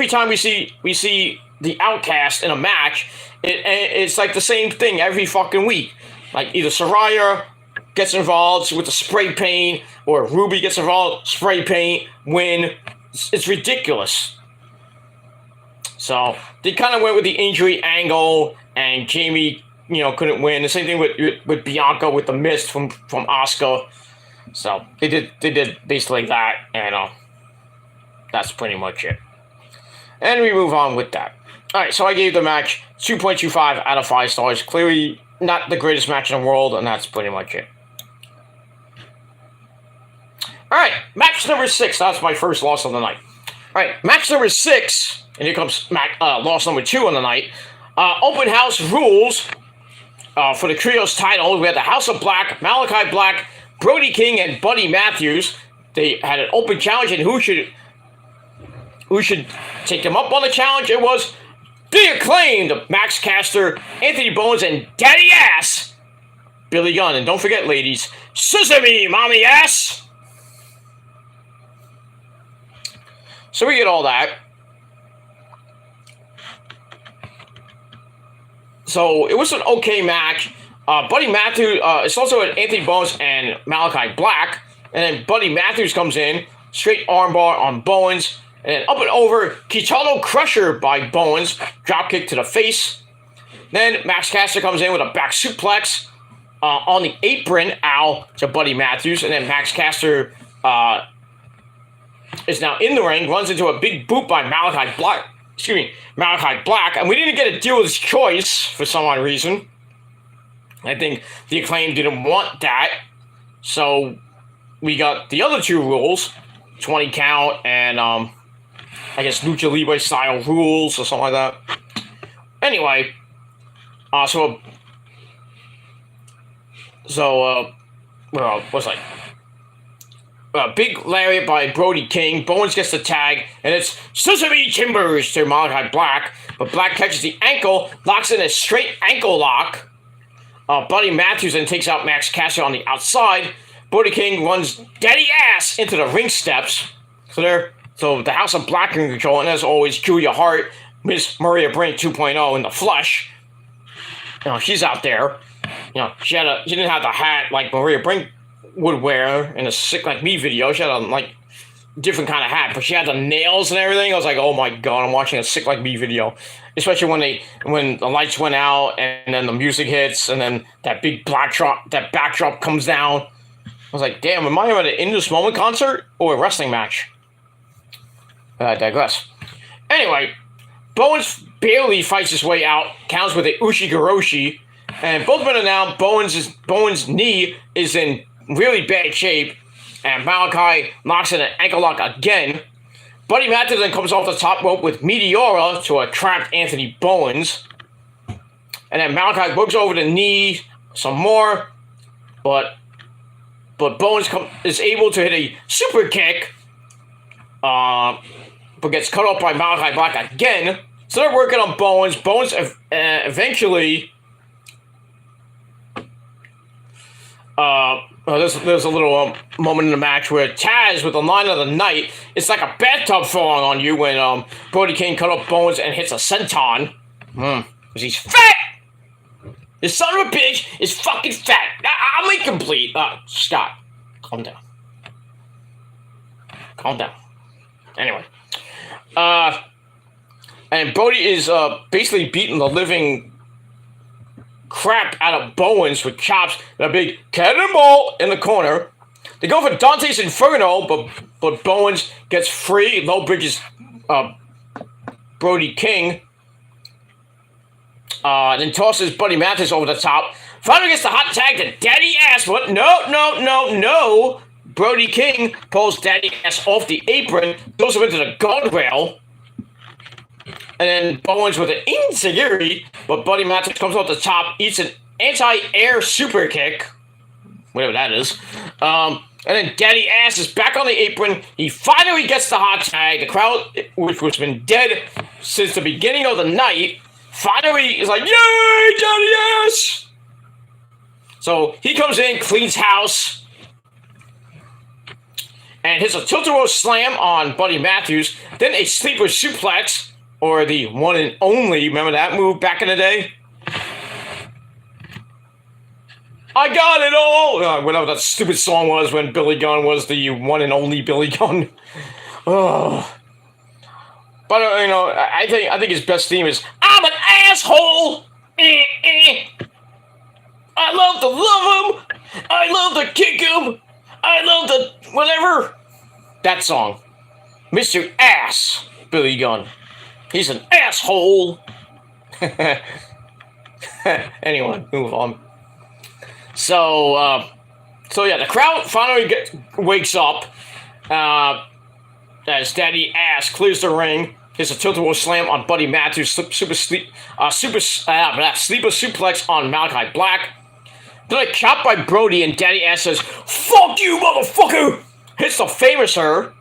time we see the Outcast in a match, it's like the same thing every fucking week. Like either Saraya gets involved with the spray paint, or Ruby gets involved, spray paint, win. It's ridiculous. So they kind of went with the injury angle, and Jamie, couldn't win. The same thing with Bianca with the mist from Asuka. So they did basically that, and that's pretty much it. And we move on with that. All right, so I gave the match 2.25 out of 5 stars. Clearly not the greatest match in the world, and that's pretty much it. All right, match number 6. That's my first loss of the night. All right, match number 6, and here comes loss number 2 on the night. Open house rules for the Trios title. We had the House of Black, Malachi Black, Brody King, and Buddy Matthews. They had an open challenge, and who should take them up on the challenge? It was the Acclaimed, Max Caster, Anthony Bowens, and Daddy Ass, Billy Gunn. And don't forget, ladies, Sesame Mommy Ass. So we get all that. So it was an okay match. Buddy Matthews, it's also Anthony Bowens and Malachi Black. And then Buddy Matthews comes in, straight armbar on Bowens. And then up and over, Kitano Crusher by Bowens, dropkick to the face. Then Max Caster comes in with a back suplex on the apron, to Buddy Matthews. And then Max Caster is now in the ring, runs into a big boot by Malachi Black. And we didn't get a dealer's choice for some odd reason. I think the Acclaim didn't want that. So we got the other 2 rules, 20 count and I guess Lucha Libre style rules or something like that. Anyway, what's like? Big lariat by Brody King. Bowens gets the tag, and it's Sesame Timbers to Malachi Black. But Black catches the ankle, locks in a straight ankle lock. Buddy Matthews then takes out Max Caster on the outside. Brody King runs Daddy Ass into the ring steps. So the House of Black in control, and as always, Julia Hart, Miss Maria Brink 2.0 in the flesh. She's out there. She didn't have the hat like Maria Brink would wear in a Sick Like Me video. She had a different kind of hat, but she had the nails and everything. I was like, oh my god, I'm watching a Sick Like Me video. Especially when the lights went out and then the music hits and then that big backdrop comes down. I was like, damn, am I at an In This Moment concert or a wrestling match? I digress. Anyway, Bowens barely fights his way out, counts with a Ushigoroshi, and both men are now Bowens' knee is in really bad shape, and Malachi knocks in an ankle lock again. Buddy Matthews then comes off the top rope with Meteora to a trapped Anthony Bowens. And then Malachi works over the knee some more, but Bowens is able to hit a super kick, but gets cut off by Malachi Black again. So they're working on Bowens. Bowens eventually there's a little moment in the match where Taz with the line of the night, it's like a bathtub falling on you when Brody King cut off Bowens and hits a senton. Because he's fat! This son of a bitch is fucking fat. I'm incomplete. Scott, calm down. Calm down. Anyway. And Brody is basically beating the living crap out of Bowens with chops and a big cannonball in the corner. They go for Dante's Inferno, but Bowens gets free. Low bridges Brody King. Then tosses Buddy Matthews over the top. Finally gets the hot tag to Daddy Ass. What? No. Brody King pulls Daddy Ass off the apron, throws him into the guardrail. And then Bowens with an enziguri, but Buddy Matthews comes off the top, eats an anti-air super kick, whatever that is. And then Daddy Ass is back on the apron. He finally gets the hot tag. The crowd, which has been dead since the beginning of the night, finally is like, yay, Daddy Ass! So he comes in, cleans house, and hits a tilt-a-roll slam on Buddy Matthews, then a sleeper suplex, or the one and only, remember that move back in the day? I got it all! Whatever that stupid song was when Billy Gunn was the one and only Billy Gunn. Oh. But, I think his best theme is, I'm an asshole! I love to love him! I love to kick him! I love to whatever! That song. Mr. Ass, Billy Gunn. He's an asshole! Anyway, move on. So yeah, the crowd finally wakes up as Daddy Ass clears the ring, hits a tilt-a-roll slam on Buddy Matthews, sleeper suplex on Malachi Black. Then a chop by Brody, and Daddy Ass says, "Fuck you, motherfucker!" Hits the Famouser.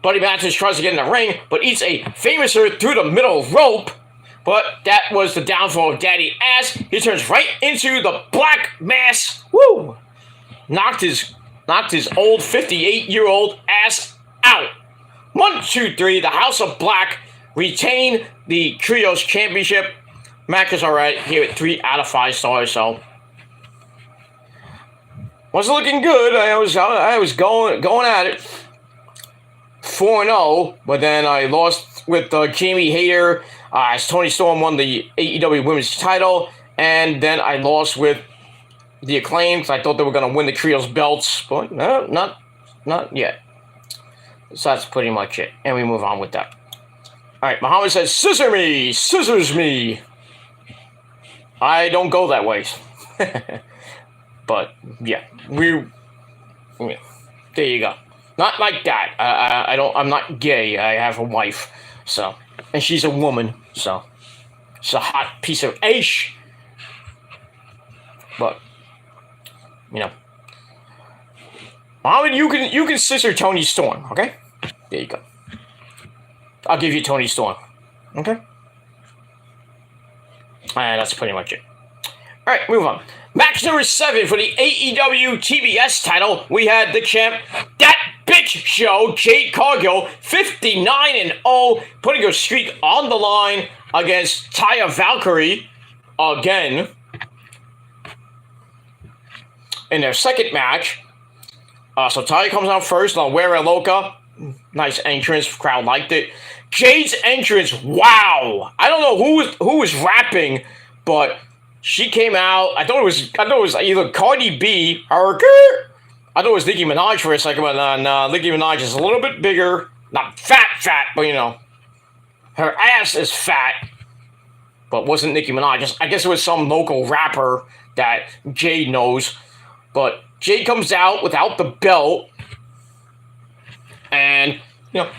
Buddy Matthews tries to get in the ring, but eats a Famouser through the middle rope. But that was the downfall of Daddy Ass. He turns right into the Black Mass. Woo! Knocked his old 58-year-old ass out. 1, 2, 3. The House of Black retain the Trios Championship. Match is alright here at 3 out of 5 stars. So wasn't looking good. I was going at it 4-0, but then I lost with Jamie Hayter. As Toni Storm won the AEW Women's title, and then I lost with the Acclaim because I thought they were going to win the Trios belts, but no, not yet. So that's pretty much it, and we move on with that. All right, Muhammad says, scissors me. I don't go that way. But, yeah, there you go. Not like that. I'm not gay. I have a wife, so... And she's a woman, so she's a hot piece of ash. But Muhammad, you can scissor Toni Storm, okay? There you go. I'll give you Toni Storm, okay? And that's pretty much it. All right, move on. Match number 7 for the AEW TBS title. We had the champ, that bitch show, Jade Cargill, 59-0, putting her streak on the line against Taya Valkyrie again. In their second match. So Taya comes out first on Wera Loca. Nice entrance, crowd liked it. Jade's entrance, wow! I don't know who was rapping, but she came out. I thought it was either Cardi B or I thought it was Nicki Minaj for a second, but no, Nicki Minaj is a little bit bigger. Not fat, but her ass is fat. But wasn't Nicki Minaj. I guess it was some local rapper that Jade knows. But Jade comes out without the belt. And,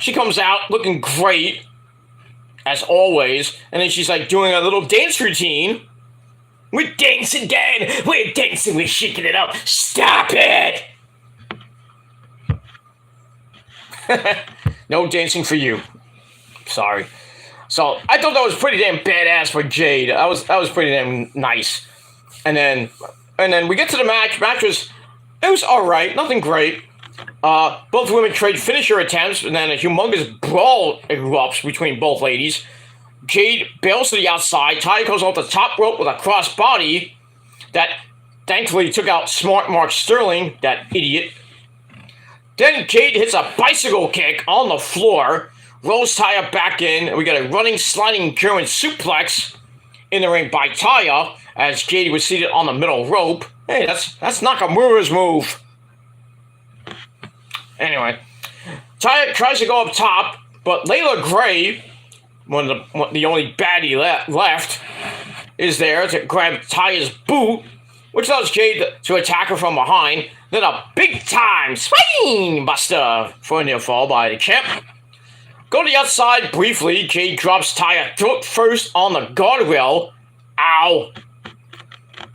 she comes out looking great, as always. And then she's like doing a little dance routine. We're dancing, Dad. We're dancing. We're shaking it up. Stop it. No dancing for you. Sorry. So I thought that was pretty damn badass for Jade. That was pretty damn nice. And then we get to the match. Match was It was alright, nothing great. Both women trade finisher attempts, and then a humongous brawl erupts between both ladies. Jade bails to the outside. Taya goes off the top rope with a crossbody that thankfully took out smart Mark Sterling, that idiot. Then Jade hits a bicycle kick on the floor, rolls Taya back in, and we get a running, sliding German suplex in the ring by Taya as Jade was seated on the middle rope. Hey, that's Nakamura's move. Anyway, Taya tries to go up top, but Layla Gray, the only baddie left, is there to grab Taya's boot, which allows Jade to attack her from behind. Then a big-time spine buster for a near fall by the champ. Go to the outside briefly. Jade drops Taya throat first on the guardrail. Ow.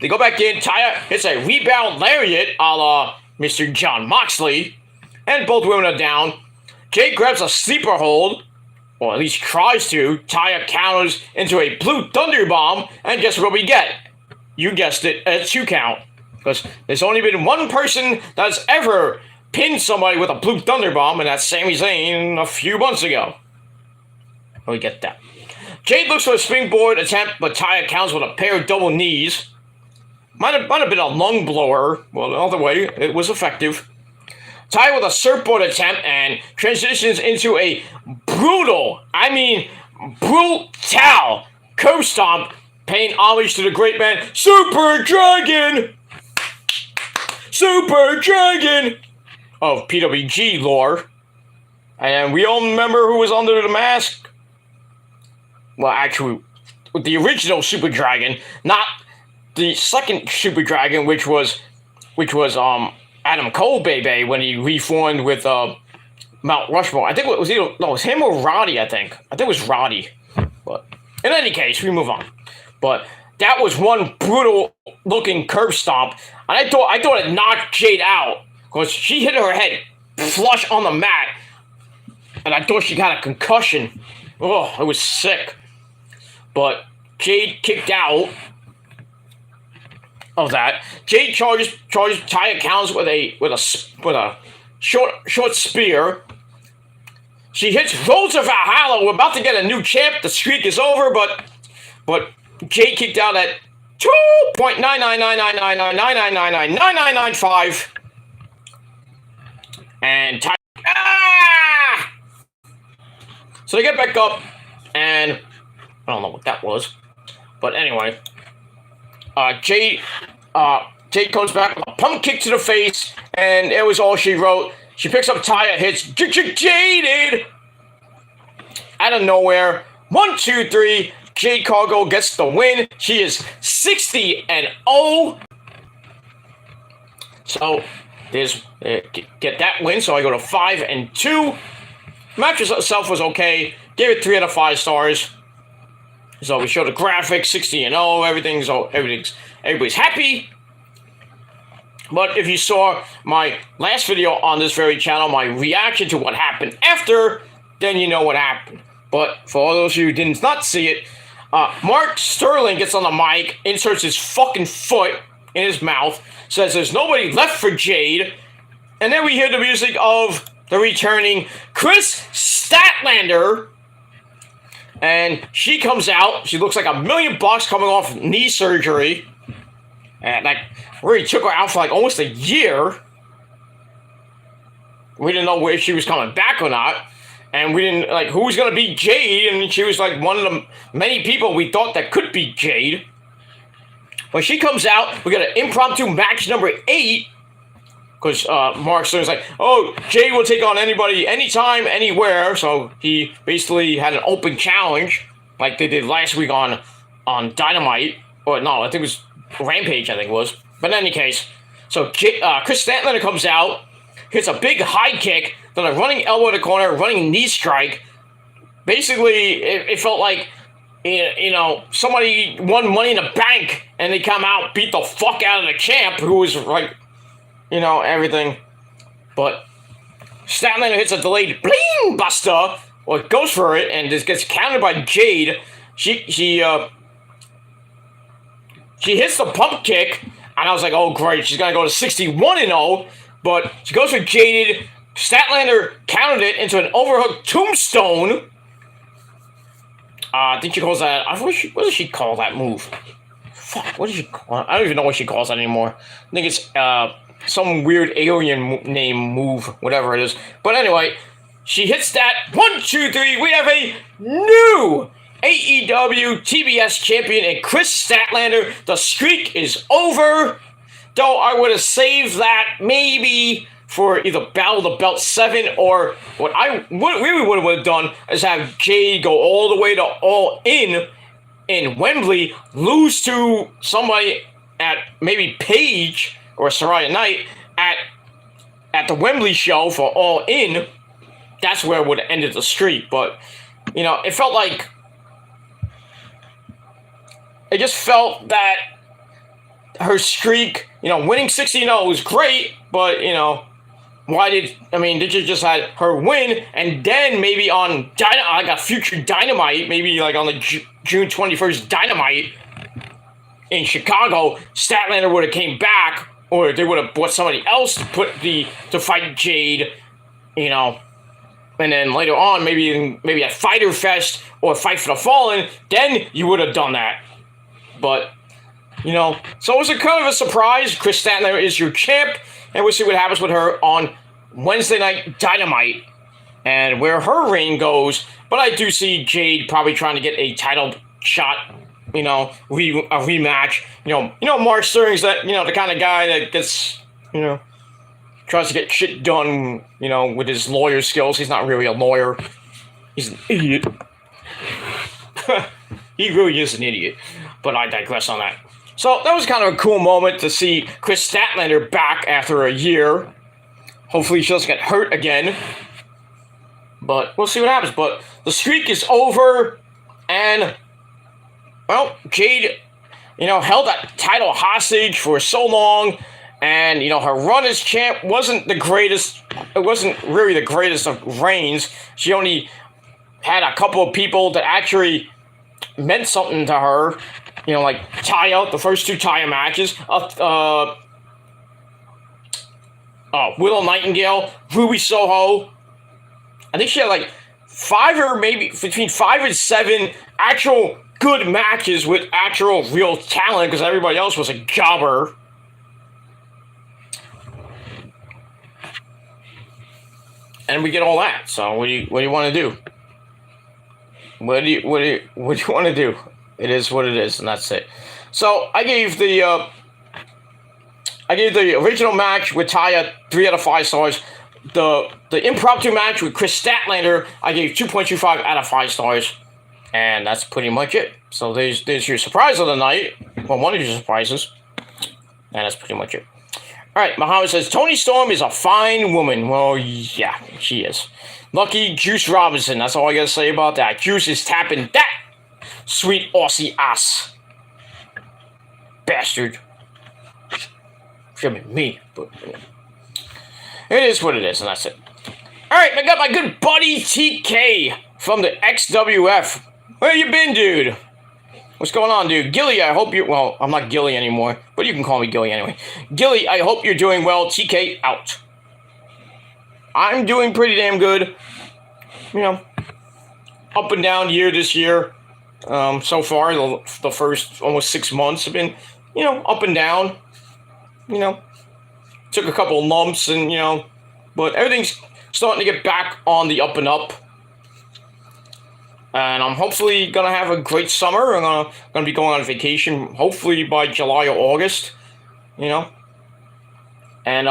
They go back in. Taya hits a rebound lariat a la Mr. John Moxley. And both women are down. Jade grabs a sleeper hold, or at least tries to. Taya counters into a blue thunder bomb. And guess what we get? You guessed it, a 2 count. Because there's only been one person that's ever pinned somebody with a blue thunder bomb, and that's Sami Zayn a few months ago. We get that. Jade looks for a springboard attempt, but Taya counters with a pair of double knees. Might have been a lung blower. Well, either way, it was effective. Taya with a surfboard attempt and transitions into a brutal curb stomp, paying homage to the great man, Super Dragon of PWG lore. And we all remember who was under the mask. Well, actually, the original Super Dragon, not the second Super Dragon, which was Adam Cole, baby, when he reformed with Mount Rushmore. I think it was him or Roddy. I think it was Roddy. But in any case, we move on. But that was one brutal looking curb stomp, and I thought it knocked Jade out because she hit her head flush on the mat, and I thought she got a concussion. Oh, it was sick. But Jade kicked out of that. Jade charges Taya counters with a short spear. She hits Rhodes of Valhalla. We're about to get a new champ. The streak is over, but Jade kicked out at 2.9999999999995, and Taya. So they get back up, and I don't know what that was, but anyway, Jade comes back with a pump kick to the face, and it was all she wrote. She picks up Taya, hits Jaded out of nowhere. 1, 2, 3. Jade Cargill gets the win. She is 60-0. So there's get that win. So I go to 5-2. Match itself was okay. Gave it 3 out of 5 stars. So we show the graphics, 60-0. Everybody's happy. But if you saw my last video on this very channel, my reaction to what happened after, then you know what happened. But for all those of you who did not see it, Mark Sterling gets on the mic, inserts his fucking foot in his mouth, says there's nobody left for Jade, and then we hear the music of the returning Chris Statlander, and she comes out. She looks like $1 million coming off knee surgery, and really took her out for almost a year. We didn't know if she was coming back or not. And we didn't, who was going to be Jade, and she was, one of the many people we thought that could be Jade. When she comes out, we got an impromptu match number 8, because Mark Sterling's Jade will take on anybody, anytime, anywhere, so he basically had an open challenge, like they did last week on Dynamite, or no, I think it was Rampage, I think it was. But in any case, so Chris Statlander comes out, hits a big high kick, then a running elbow in the corner, running knee strike. Basically, it felt like, somebody won Money in the Bank, and they come out, beat the fuck out of the champ, who was everything. But Statlander hits a delayed bling buster, or goes for it, and just gets countered by Jade. She hits the pump kick, And I was like, oh, great, she's going to go to 61-0. But she goes for Jaded. Statlander countered it into an overhook tombstone. I think she calls that... What does she call that move? Fuck, what does she call it? I don't even know what she calls that anymore. I think it's some weird alien name move, whatever it is. But anyway, she hits that. 1, 2, 3. We have a new AEW TBS champion and Chris Statlander. The streak is over. Though I would have saved that maybe for either Battle of the Belt 7 or what I really would have done is have Jade go all the way to All in Wembley, lose to somebody at maybe Paige or Saraya Knight at the Wembley show for All In. That's where it would have ended the streak. But, you know, it felt like... It just felt that her streak, you know, winning 60-0 was great, but, you know, did you just had her win, and then maybe on like a future Dynamite, maybe like on the June 21st Dynamite in Chicago, Statlander would have came back, or they would have brought somebody else to fight Jade, you know, and then later on, maybe at Fyter Fest or Fight for the Fallen, then you would have done that. But, you know, so it was a kind of a surprise. Chris Statlander is your champ, and we'll see what happens with her on Wednesday Night Dynamite and where her reign goes. But I do see Jade probably trying to get a title shot, you know, a rematch. You know, Mark Sterling's that, you know, the kind of guy that gets, you know, tries to get shit done, you know, with his lawyer skills. He's not really a lawyer. He's an idiot. He really is an idiot. But I digress on that. So that was kind of a cool moment to see Chris Statlander back after a year. Hopefully she doesn't get hurt again. But we'll see what happens. But the streak is over. And, well, Jade, you know, held that title hostage for so long. And, you know, her run as champ wasn't the greatest. It wasn't really the greatest of reigns. She only had a couple of people that actually meant something to her. You know, like Taya, the first 2 Taya matches. Willow Nightingale, Ruby Soho. I think she had like 5 or maybe between 5 and 7 actual good matches with actual real talent, because everybody else was a jobber. And we get all that. So what do you want to do? What do you want to do? It is what it is, and that's it. So I gave the original match with Taya 3 out of 5 stars. The impromptu match with Chris Statlander, I gave 2.25 out of 5 stars, and that's pretty much it. So there's your surprise of the night. Well, one of your surprises, and that's pretty much it. All right, Muhammad says Toni Storm is a fine woman. Well, yeah, she is. Lucky Juice Robinson. That's all I gotta say about that. Juice is tapping that sweet Aussie ass. Bastard. Should have been me, but it is what it is, and that's it. Alright, I got my good buddy TK from the XWF. Where you been, dude? What's going on, dude? Gilly, I hope you... Well, I'm not Gilly anymore, but you can call me Gilly anyway. Gilly, I hope you're doing well. TK, out. I'm doing pretty damn good. You know, up and down year this year. So far, the first almost 6 months have been, you know, up and down. You know, took a couple of lumps and, you know, but everything's starting to get back on the up and up. And I'm hopefully going to have a great summer. I'm going to be going on vacation, hopefully by July or August, you know. And,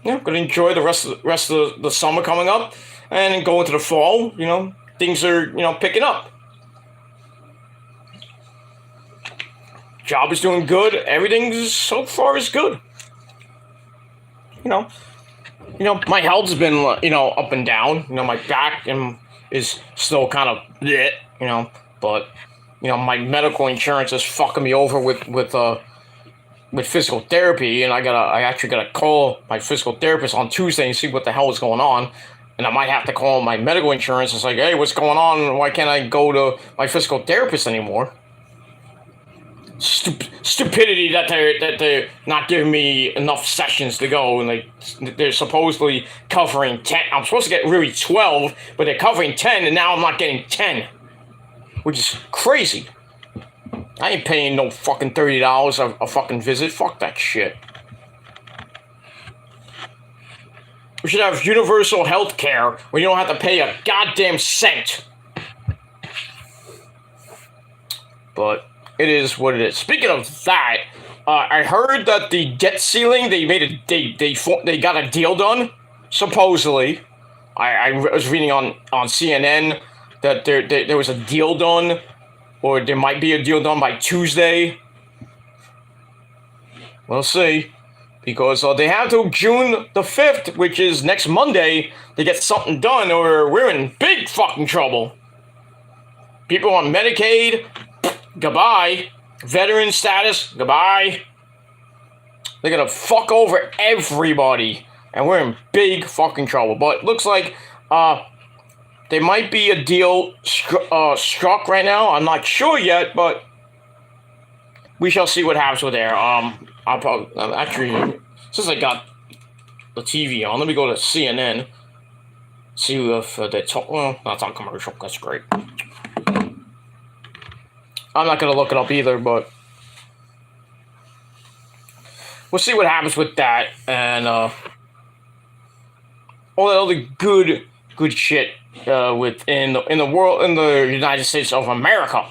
yeah, going to enjoy the rest of the summer coming up. And then go into the fall, you know, things are, you know, picking up. Job is doing good. Everything so far is good. You know, my health's been, you know, up and down. You know, my back is still kind of bleh, you know, but, you know, my medical insurance is fucking me over with physical therapy, and I actually gotta call my physical therapist on Tuesday and see what the hell is going on. And I might have to call my medical insurance. It's like, hey, what's going on? Why can't I go to my physical therapist anymore? stupidity that they're not giving me enough sessions to go, and they're supposedly covering 10. I'm supposed to get really 12, but they're covering 10, and now I'm not getting 10, which is crazy. I ain't paying no fucking $30 a fucking visit. Fuck that shit. We should have universal health care where you don't have to pay a goddamn cent. But it is what it is. Speaking of that, I heard that the debt ceiling, they got a deal done, supposedly. I was reading on CNN that there was a deal done, or there might be a deal done by Tuesday. We'll see. Because they have till June the 5th, which is next Monday, to get something done, or we're in big fucking trouble. People on Medicaid, goodbye. Veteran status, goodbye. They're gonna fuck over everybody, and we're in big fucking trouble. But looks like there might be a deal struck right now. I'm not sure yet, but we shall see what happens with there. I'll probably actually, since I got the TV on, let me go to CNN. See if they talk. Well, that's not commercial. That's great. I'm not gonna look it up either, but we'll see what happens with that, and all that other good shit within the world, in the United States of America.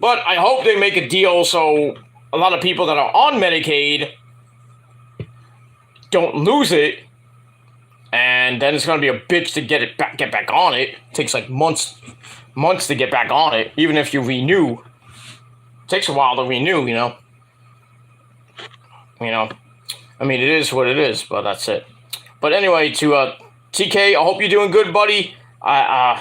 But I hope they make a deal so a lot of people that are on Medicaid don't lose it, and then it's gonna be a bitch to get back on it. It takes like months to get back on it, even if you renew. It takes a while to renew, you know. I mean, it is what it is, but that's it. But anyway, to TK, I hope you're doing good, buddy. I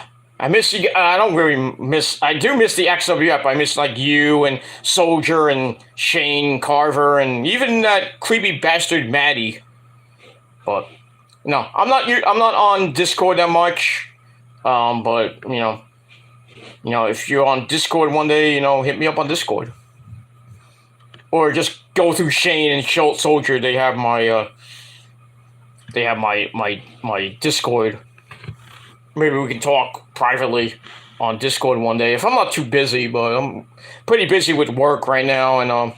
miss you. I don't really miss. I do miss the XWF. I miss like you and Soldier and Shane Carver and even that creepy bastard Maddie. But no, I'm not on Discord that much. But if you're on Discord one day, hit me up on Discord. Or just go through Shane and Soldier. They have my my Discord. Maybe we can talk privately on Discord one day if I'm not too busy. But I'm pretty busy with work right now, and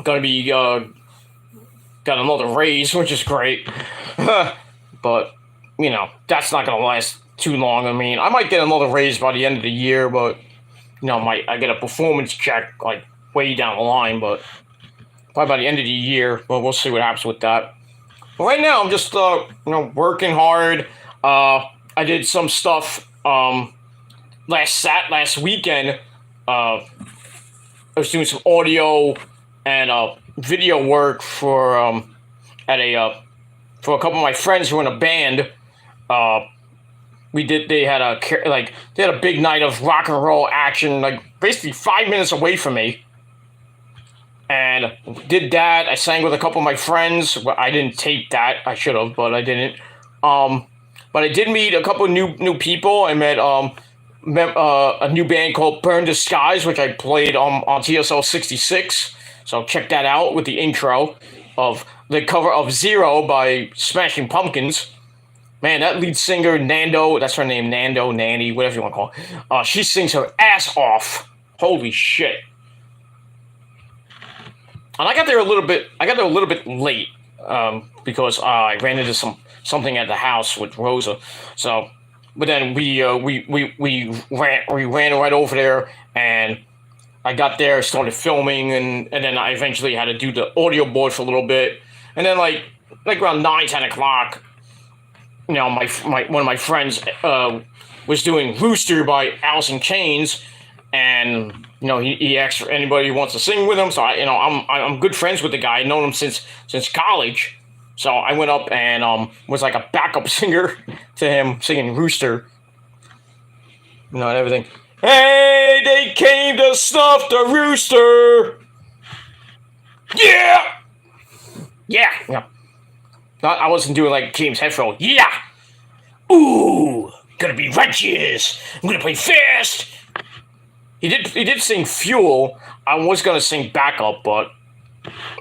gonna be got another raise, which is great. But that's not gonna last too long. I mean, I might get another raise by the end of the year, but I get a performance check like way down the line, but probably by the end of the year. But we'll see what happens with that. But right now, I'm just working hard. I did some stuff last weekend. I was doing some audio and video work for for a couple of my friends who were in a band. They had a big night of rock and roll action, like basically 5 minutes away from me. And did that. I sang with a couple of my friends. Well, I didn't tape that. I should have, but I didn't. But I did meet a couple of new people. I met a new band called Burn the Skies, which I played on TSL 66. So check that out with the intro of the cover of Zero by Smashing Pumpkins. Man, that lead singer, Nando, that's her name, Nando, Nanny, whatever you want to call her. She sings her ass off. Holy shit. And I got there a little bit late, because I ran into something at the house with Rosa. So, but then we ran right over there, and I got there, started filming, and then I eventually had to do the audio board for a little bit. And then like around 9-10 o'clock, one of my friends was doing Rooster by Alice in Chains, and he asked for anybody who wants to sing with him. So I'm good friends with the guy. I've known him since college. So I went up and was like a backup singer to him, singing Rooster. And everything. Hey, they came to snuff the rooster. Yeah. Yeah. I wasn't doing like James Hetfield. Yeah. Ooh, gonna be righteous. I'm gonna play fast. He did sing Fuel. I was gonna sing Backup, but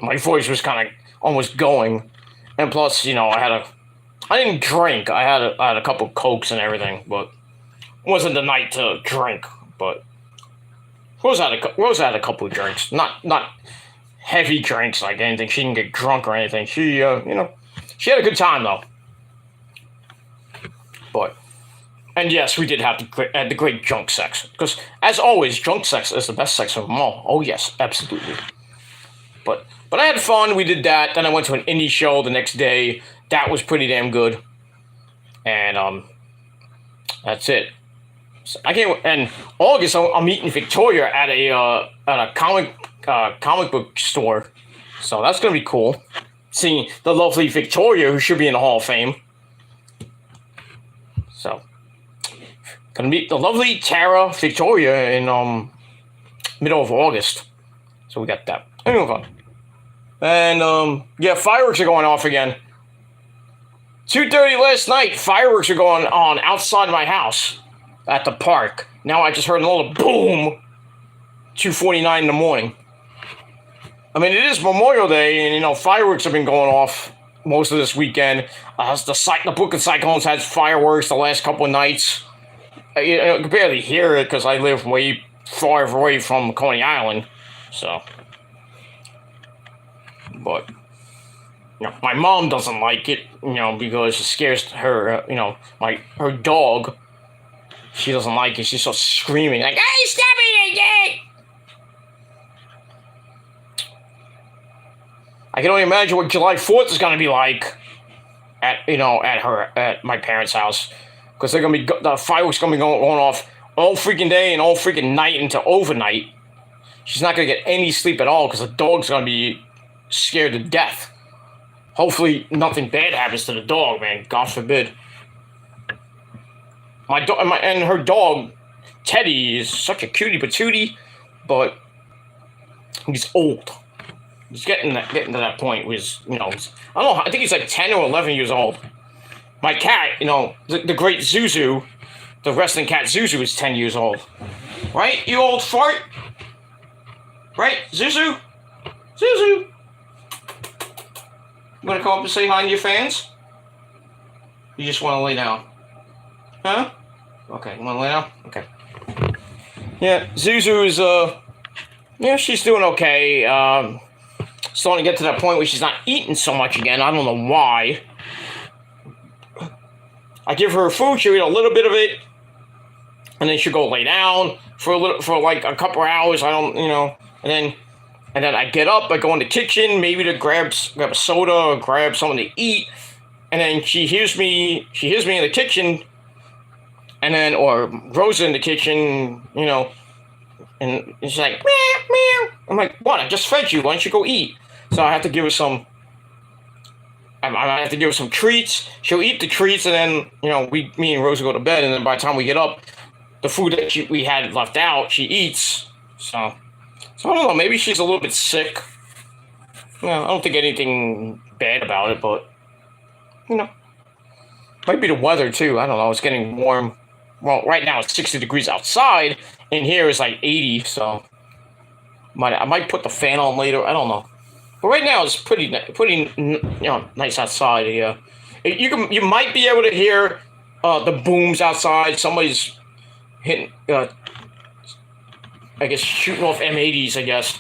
my voice was kind of almost going, and plus, I didn't drink. I had a couple Cokes and everything, but it wasn't the night to drink. But Rose had a couple of drinks, not heavy drinks like anything. She didn't get drunk or anything. She she had a good time though. But and yes, we did have the great drunk sex because as always, drunk sex is the best sex of them all. Oh yes, absolutely. But I had fun. We did that. Then I went to an indie show the next day. That was pretty damn good. And that's it. So I can't. And August, I'm meeting Victoria at a comic book store. So that's gonna be cool. Seeing the lovely Victoria, who should be in the Hall of Fame. So gonna meet the lovely Tara Victoria in middle of August. So we got that. Anyway, and yeah, fireworks are going off again. 2:30 last night, fireworks are going on outside my house at the park. Now I just heard a little boom. 2:49 in the morning. I mean, it is Memorial Day, and fireworks have been going off most of this weekend. The Brooklyn Cyclones had fireworks the last couple of nights. I could barely hear it because I live way far away from Coney Island, so. But my mom doesn't like it, because it scares her. Her dog. She doesn't like it. She starts screaming like, "Hey, stop it again!" I can only imagine what July 4th is gonna be like at my parents' house, because the fireworks gonna be going off all freaking day and all freaking night into overnight. She's not gonna get any sleep at all because the dog's gonna be scared to death. Hopefully nothing bad happens to the dog, man. God forbid. And her dog, Teddy, is such a cutie patootie, but he's old. He's getting to that point where I don't know, I think he's like 10 or 11 years old. My cat, the great Zuzu, the wrestling cat Zuzu is 10 years old. Right, you old fart? Right, Zuzu? Zuzu? You want to come up and say hi to your fans? You just want to lay down? Huh? Okay, you want to lay down? Okay. Yeah, Zuzu is, she's doing okay. Starting to get to that point where she's not eating so much again. I don't know why. I give her food, she'll eat a little bit of it, and then she'll go lay down for like a couple hours. And then I get up, I go in the kitchen, maybe to grab a soda or grab something to eat, and then she hears me in the kitchen, or Rosa in the kitchen, and she's like, meow, meow. I'm like, what? I just fed you. Why don't you go eat? So I have to give her some. I have to give her some treats. She'll eat the treats, and then me and Rosa go to bed, and then by the time we get up, the food that we had left out, she eats. So I don't know. Maybe she's a little bit sick. I don't think anything bad about it, but might be the weather too. I don't know. It's getting warm. Well, right now it's 60 degrees outside. In here it's like 80. So I might put the fan on later. I don't know. But right now it's pretty nice outside. Yeah, you might be able to hear the booms outside. Somebody's hitting. I guess shooting off M80s. I guess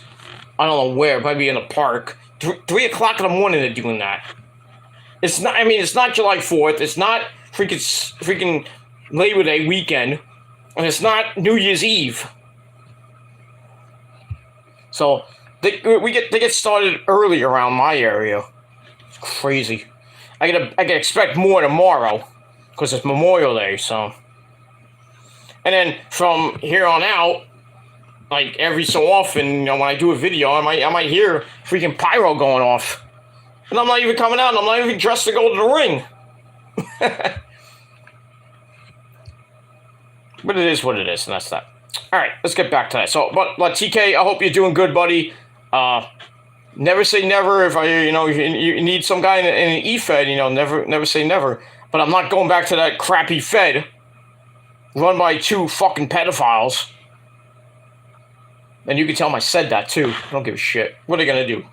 I don't know where. Maybe in the park. 3 o'clock in the morning they're doing that. It's not. I mean, it's not July 4th. It's not freaking Labor Day weekend, and it's not New Year's Eve. So they get started early around my area. It's crazy. I can expect more tomorrow because it's Memorial Day. So, and then from here on out, like every so often, when I do a video, I might hear freaking pyro going off, and I'm not even coming out. And I'm not even dressed to go to the ring. But it is what it is, and that's that. All right, let's get back to that. So, but TK, I hope you're doing good, buddy. Never say never. If you need some guy in an E-Fed, never say never. But I'm not going back to that crappy Fed run by 2 fucking pedophiles. And you can tell them I said that too. I don't give a shit. What are they gonna do?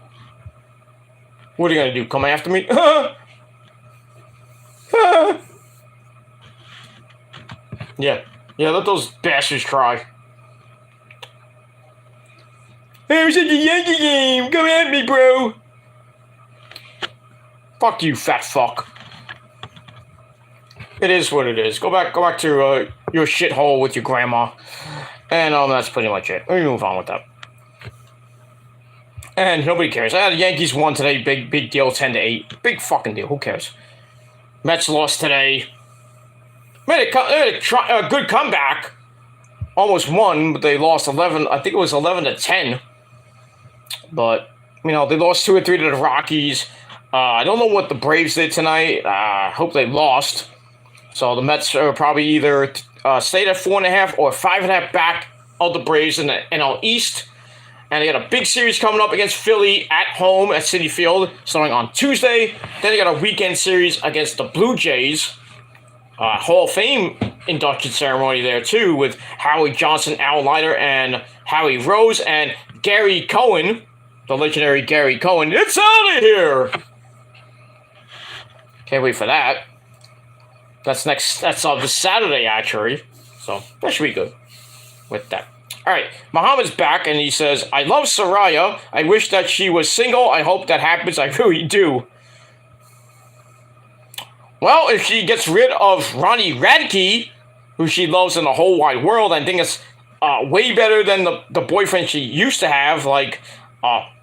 What are you gonna do? Come after me? Yeah. Yeah, let those bastards cry. Hey, we're such a Yankee game! Come at me, bro! Fuck you, fat fuck. It is what it is. Go back to your shithole with your grandma. And that's pretty much it. Let me move on with that. And nobody cares. The Yankees won today. Big deal. 10-8. Big fucking deal. Who cares? Mets lost today. Made a good comeback. Almost won, but they lost 11. I think it was 11-10. But they lost 2 or 3 to the Rockies. I don't know what the Braves did tonight. Hope they lost. So the Mets are probably either stayed at 4.5 or 5.5 back of the Braves in the NL East. And they got a big series coming up against Philly at home at Citi Field, starting on Tuesday. Then they got a weekend series against the Blue Jays. Hall of Fame induction ceremony there, too, with Howie Johnson, Al Leiter, and Howie Rose, and Gary Cohen, the legendary Gary Cohen. It's out of here! Can't wait for that. That's this Saturday, actually. So, that should be good with that. Alright, Muhammad's back, and he says, I love Saraya. I wish that she was single. I hope that happens. I really do. Well, if she gets rid of Ronnie Radke, who she loves in the whole wide world, I think it's way better than the boyfriend she used to have, like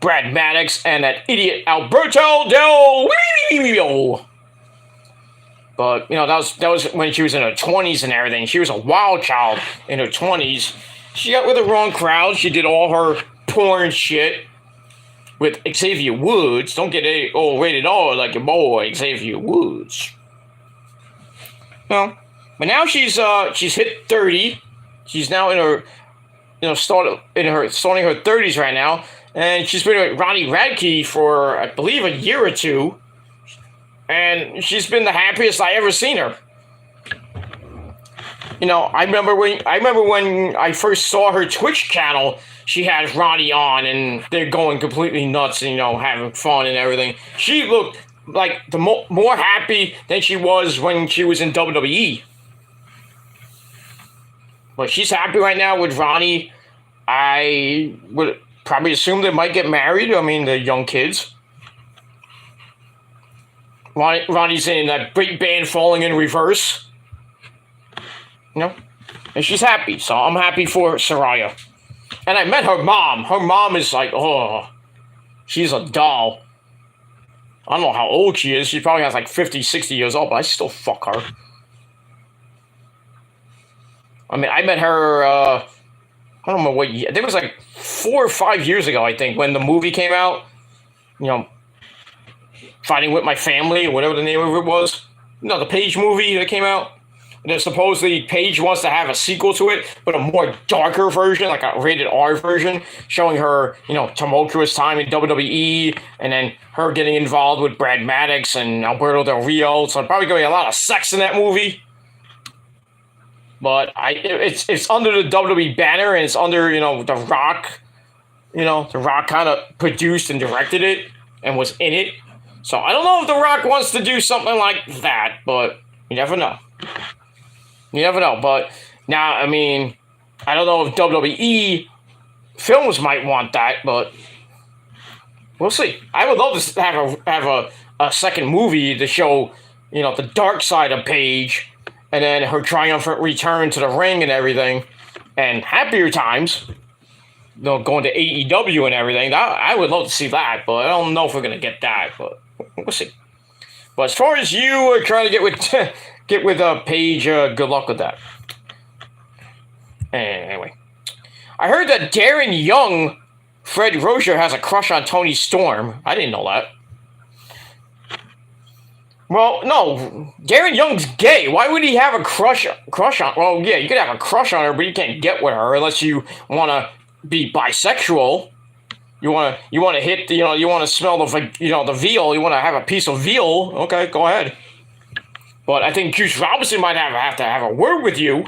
Brad Maddox and that idiot Alberto Del Rio. But, that was when she was in her 20s and everything. She was a wild child in her 20s. She got with the wrong crowd. She did all her porn shit with Xavier Woods. Don't get rated R like your boy, Xavier Woods. No. But now she's hit 30. She's now in her, starting her 30s right now. And she's been with Ronnie Radke for, I believe, a year or two. And she's been the happiest I ever seen her. I remember when I first saw her Twitch channel, she had Ronnie on, and they're going completely nuts and, having fun and everything. She looked like the more happy than she was when she was in WWE. But she's happy right now with Ronnie. I would probably assume they might get married. I mean, they're young kids. Ronnie's in that big band Falling in Reverse. And she's happy, so I'm happy for Saraya. And I met her mom. Her mom is like, she's a doll. I don't know how old she is. She probably has like 50, 60 years old, but I still fuck her. I mean, I met her, I don't know what year. I think it was like 4 or 5 years ago, I think, when the movie came out. Fighting with My Family, or whatever the name of it was. The Paige movie that came out. And supposedly Paige wants to have a sequel to it, but a more darker version, like a rated R version, showing her, tumultuous time in WWE, and then her getting involved with Brad Maddox and Alberto Del Rio. So probably going to be a lot of sex in that movie. But it's under the WWE banner, and it's under, The Rock. The Rock kind of produced and directed it and was in it. So I don't know if The Rock wants to do something like that, but you never know. You never know, but now, I mean, I don't know if WWE Films might want that, but we'll see. I would love to have a second movie to show, the dark side of Paige, and then her triumphant return to the ring and everything, and happier times, going to AEW and everything. I would love to see that, but I don't know if we're going to get that, but we'll see. But as far as you are trying to get with Paige, good luck with that. Anyway, I heard that Darren Young, Fred Rozier, has a crush on Toni Storm. I didn't know that. Well, no, Darren Young's gay. Why would he have a crush on? Well, yeah, you could have a crush on her, but you can't get with her unless you want to be bisexual. You want to hit, you want to smell the veal. You want to have a piece of veal. Okay, go ahead. But I think Juice Robinson might have to have a word with you. You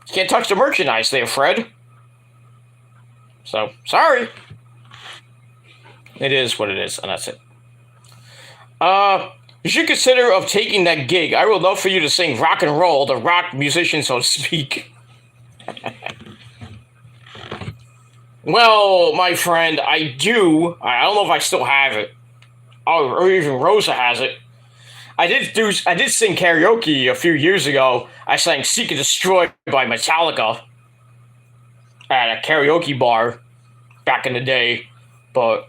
can't touch the merchandise there, Fred. So, sorry. It is what it is, and that's it. You should consider of taking that gig. I would love for you to sing rock and roll, the rock musician, so to speak. Well, my friend, I do. I don't know if I still have it. Oh, or even Rosa has it. I did sing karaoke a few years ago. I sang "Seek and Destroy" by Metallica at a karaoke bar back in the day, but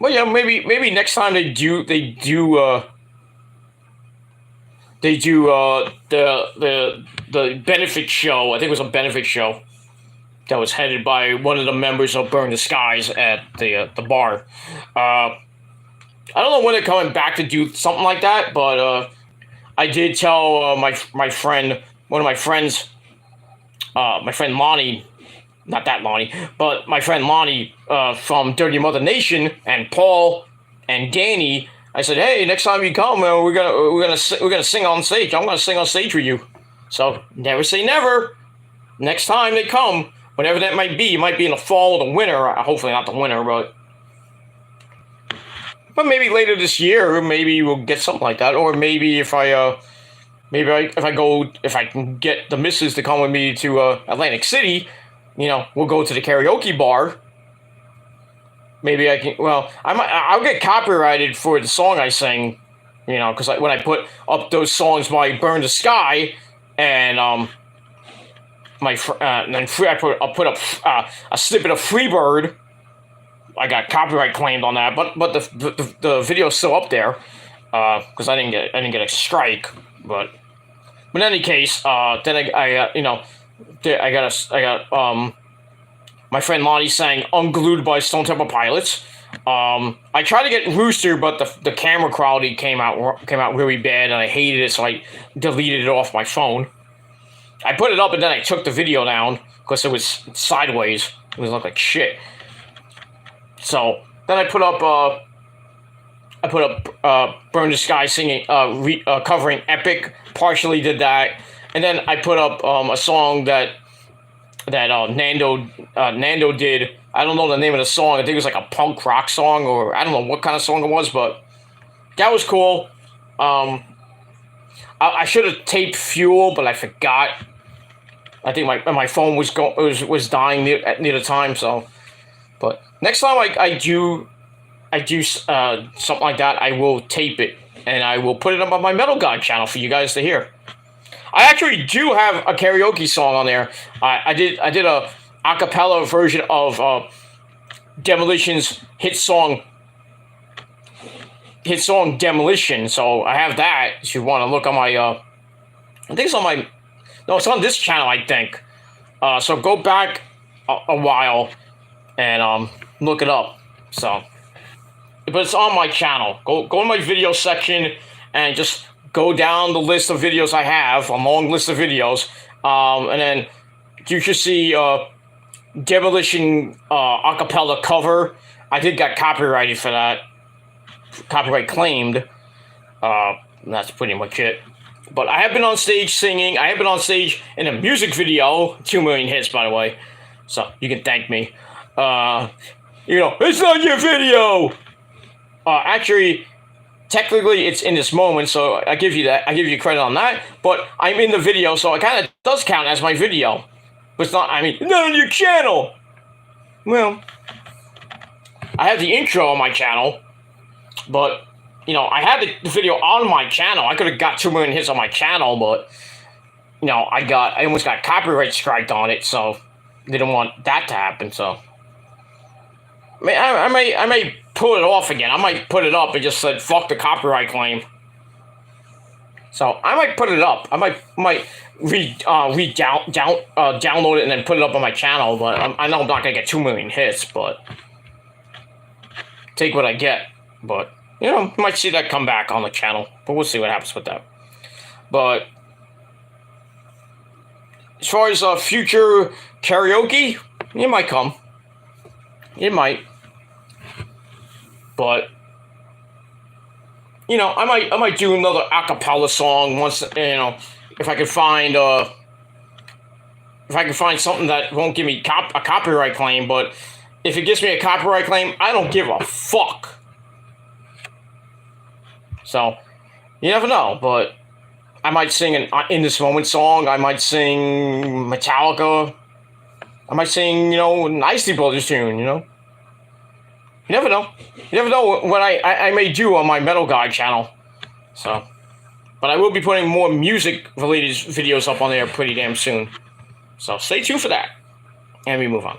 well, yeah, maybe next time they do the benefit show. I think it was a benefit show that was headed by one of the members of Burn the Skies at the bar. I don't know when they're coming back to do something like that, but I did tell my friend, one of my friends, my friend Lonnie, not that Lonnie, but my friend Lonnie from Dirty Mother Nation, and Paul and Danny. I said, hey, next time you come, we're gonna sing on stage. I'm gonna sing on stage with you. So never say never. Next time they come, whatever that might be, it might be in the fall or the winter. Hopefully not the winter, but maybe later this year, maybe we'll get something like that. Or maybe if I can get the missus to come with me to Atlantic City, we'll go to the karaoke bar. Maybe I can. Well, I'll get copyrighted for the song I sing, because when I put up those songs by Burn the Sky and I'll put up a snippet of Freebird. I got copyright claimed on that, but the video's still up there because I didn't get a strike. But in any case, then I got my friend Lonnie sang "Unglued" by Stone Temple Pilots. I tried to get Rooster, but the camera quality came out really bad, and I hated it, so I deleted it off my phone. I put it up, and then I took the video down because it was sideways. It was looked like shit. So then I put up Burn the Sky singing covering Epic. Partially did that, and then I put up a song that Nando did. I don't know the name of the song. I think it was like a punk rock song, or I don't know what kind of song it was, but that was cool. I should have taped Fuel, but I forgot. I think my phone was dying near the time. So, but next time I do something like that, I will tape it and I will put it up on my Metal God channel for you guys to hear. I actually do have a karaoke song on there. I did a acapella version of Demolition's hit song Demolition. So I have that. If you want to look on my, I think it's on my, no, it's on this channel, I think. So go back a while and look it up. So, but it's on my channel. Go to my video section and just go down the list of videos I have, a long list of videos, and then you should see Demolition acapella cover. I did got copyrighted for that, copyright claimed. That's pretty much it. But I have been on stage singing. I have been on stage in a music video. 2 million hits, by the way. So you can thank me. It's not your video. Actually, technically, it's in this moment, so I give you that. I give you credit on that. But I'm in the video, so it kind of does count as my video. But it's not. Not on your channel. Well, I have the intro on my channel, but I had the video on my channel. I could have got 2 million hits on my channel, but I almost got copyright striked on it, so they didn't want that to happen. So I may pull it off again. I might put it up and just said fuck the copyright claim. So I might put it up. I might download it and then put it up on my channel. But I know I'm not gonna get 2 million hits, but take what I get. But you might see that come back on the channel. But we'll see what happens with that. But as far as future karaoke, it might come. It might. But I might do another acapella song once, if I could find if I can find something that won't give me a copyright claim, but if it gives me a copyright claim, I don't give a fuck. So, you never know, but I might sing an In This Moment song, I might sing Metallica, I might sing, an Isley Brothers tune, You never know. You never know what I may do on my Metal Guy channel. So, but I will be putting more music-related videos up on there pretty damn soon. So stay tuned for that. And we move on.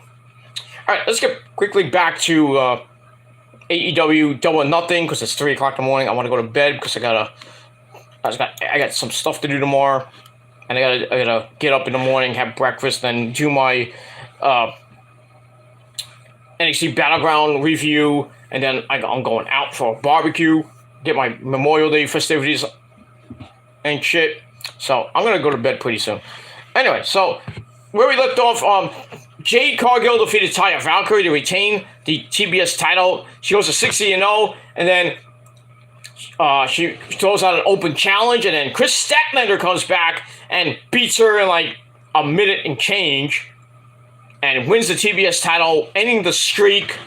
Alright, let's get quickly back to AEW Double or Nothing, because it's 3 o'clock in the morning. I want to go to bed because I got some stuff to do tomorrow. And I gotta get up in the morning, have breakfast, then do my NXT Battleground review, and then I'm going out for a barbecue, get my Memorial Day festivities and shit. So I'm gonna go to bed pretty soon. Anyway, so where we left off, Jade Cargill defeated Taya Valkyrie to retain the TBS title. She goes to 60-0, and then she throws out an open challenge, and then Chris Statlander comes back and beats her in like a minute and change, and wins the TBS title, ending the streak.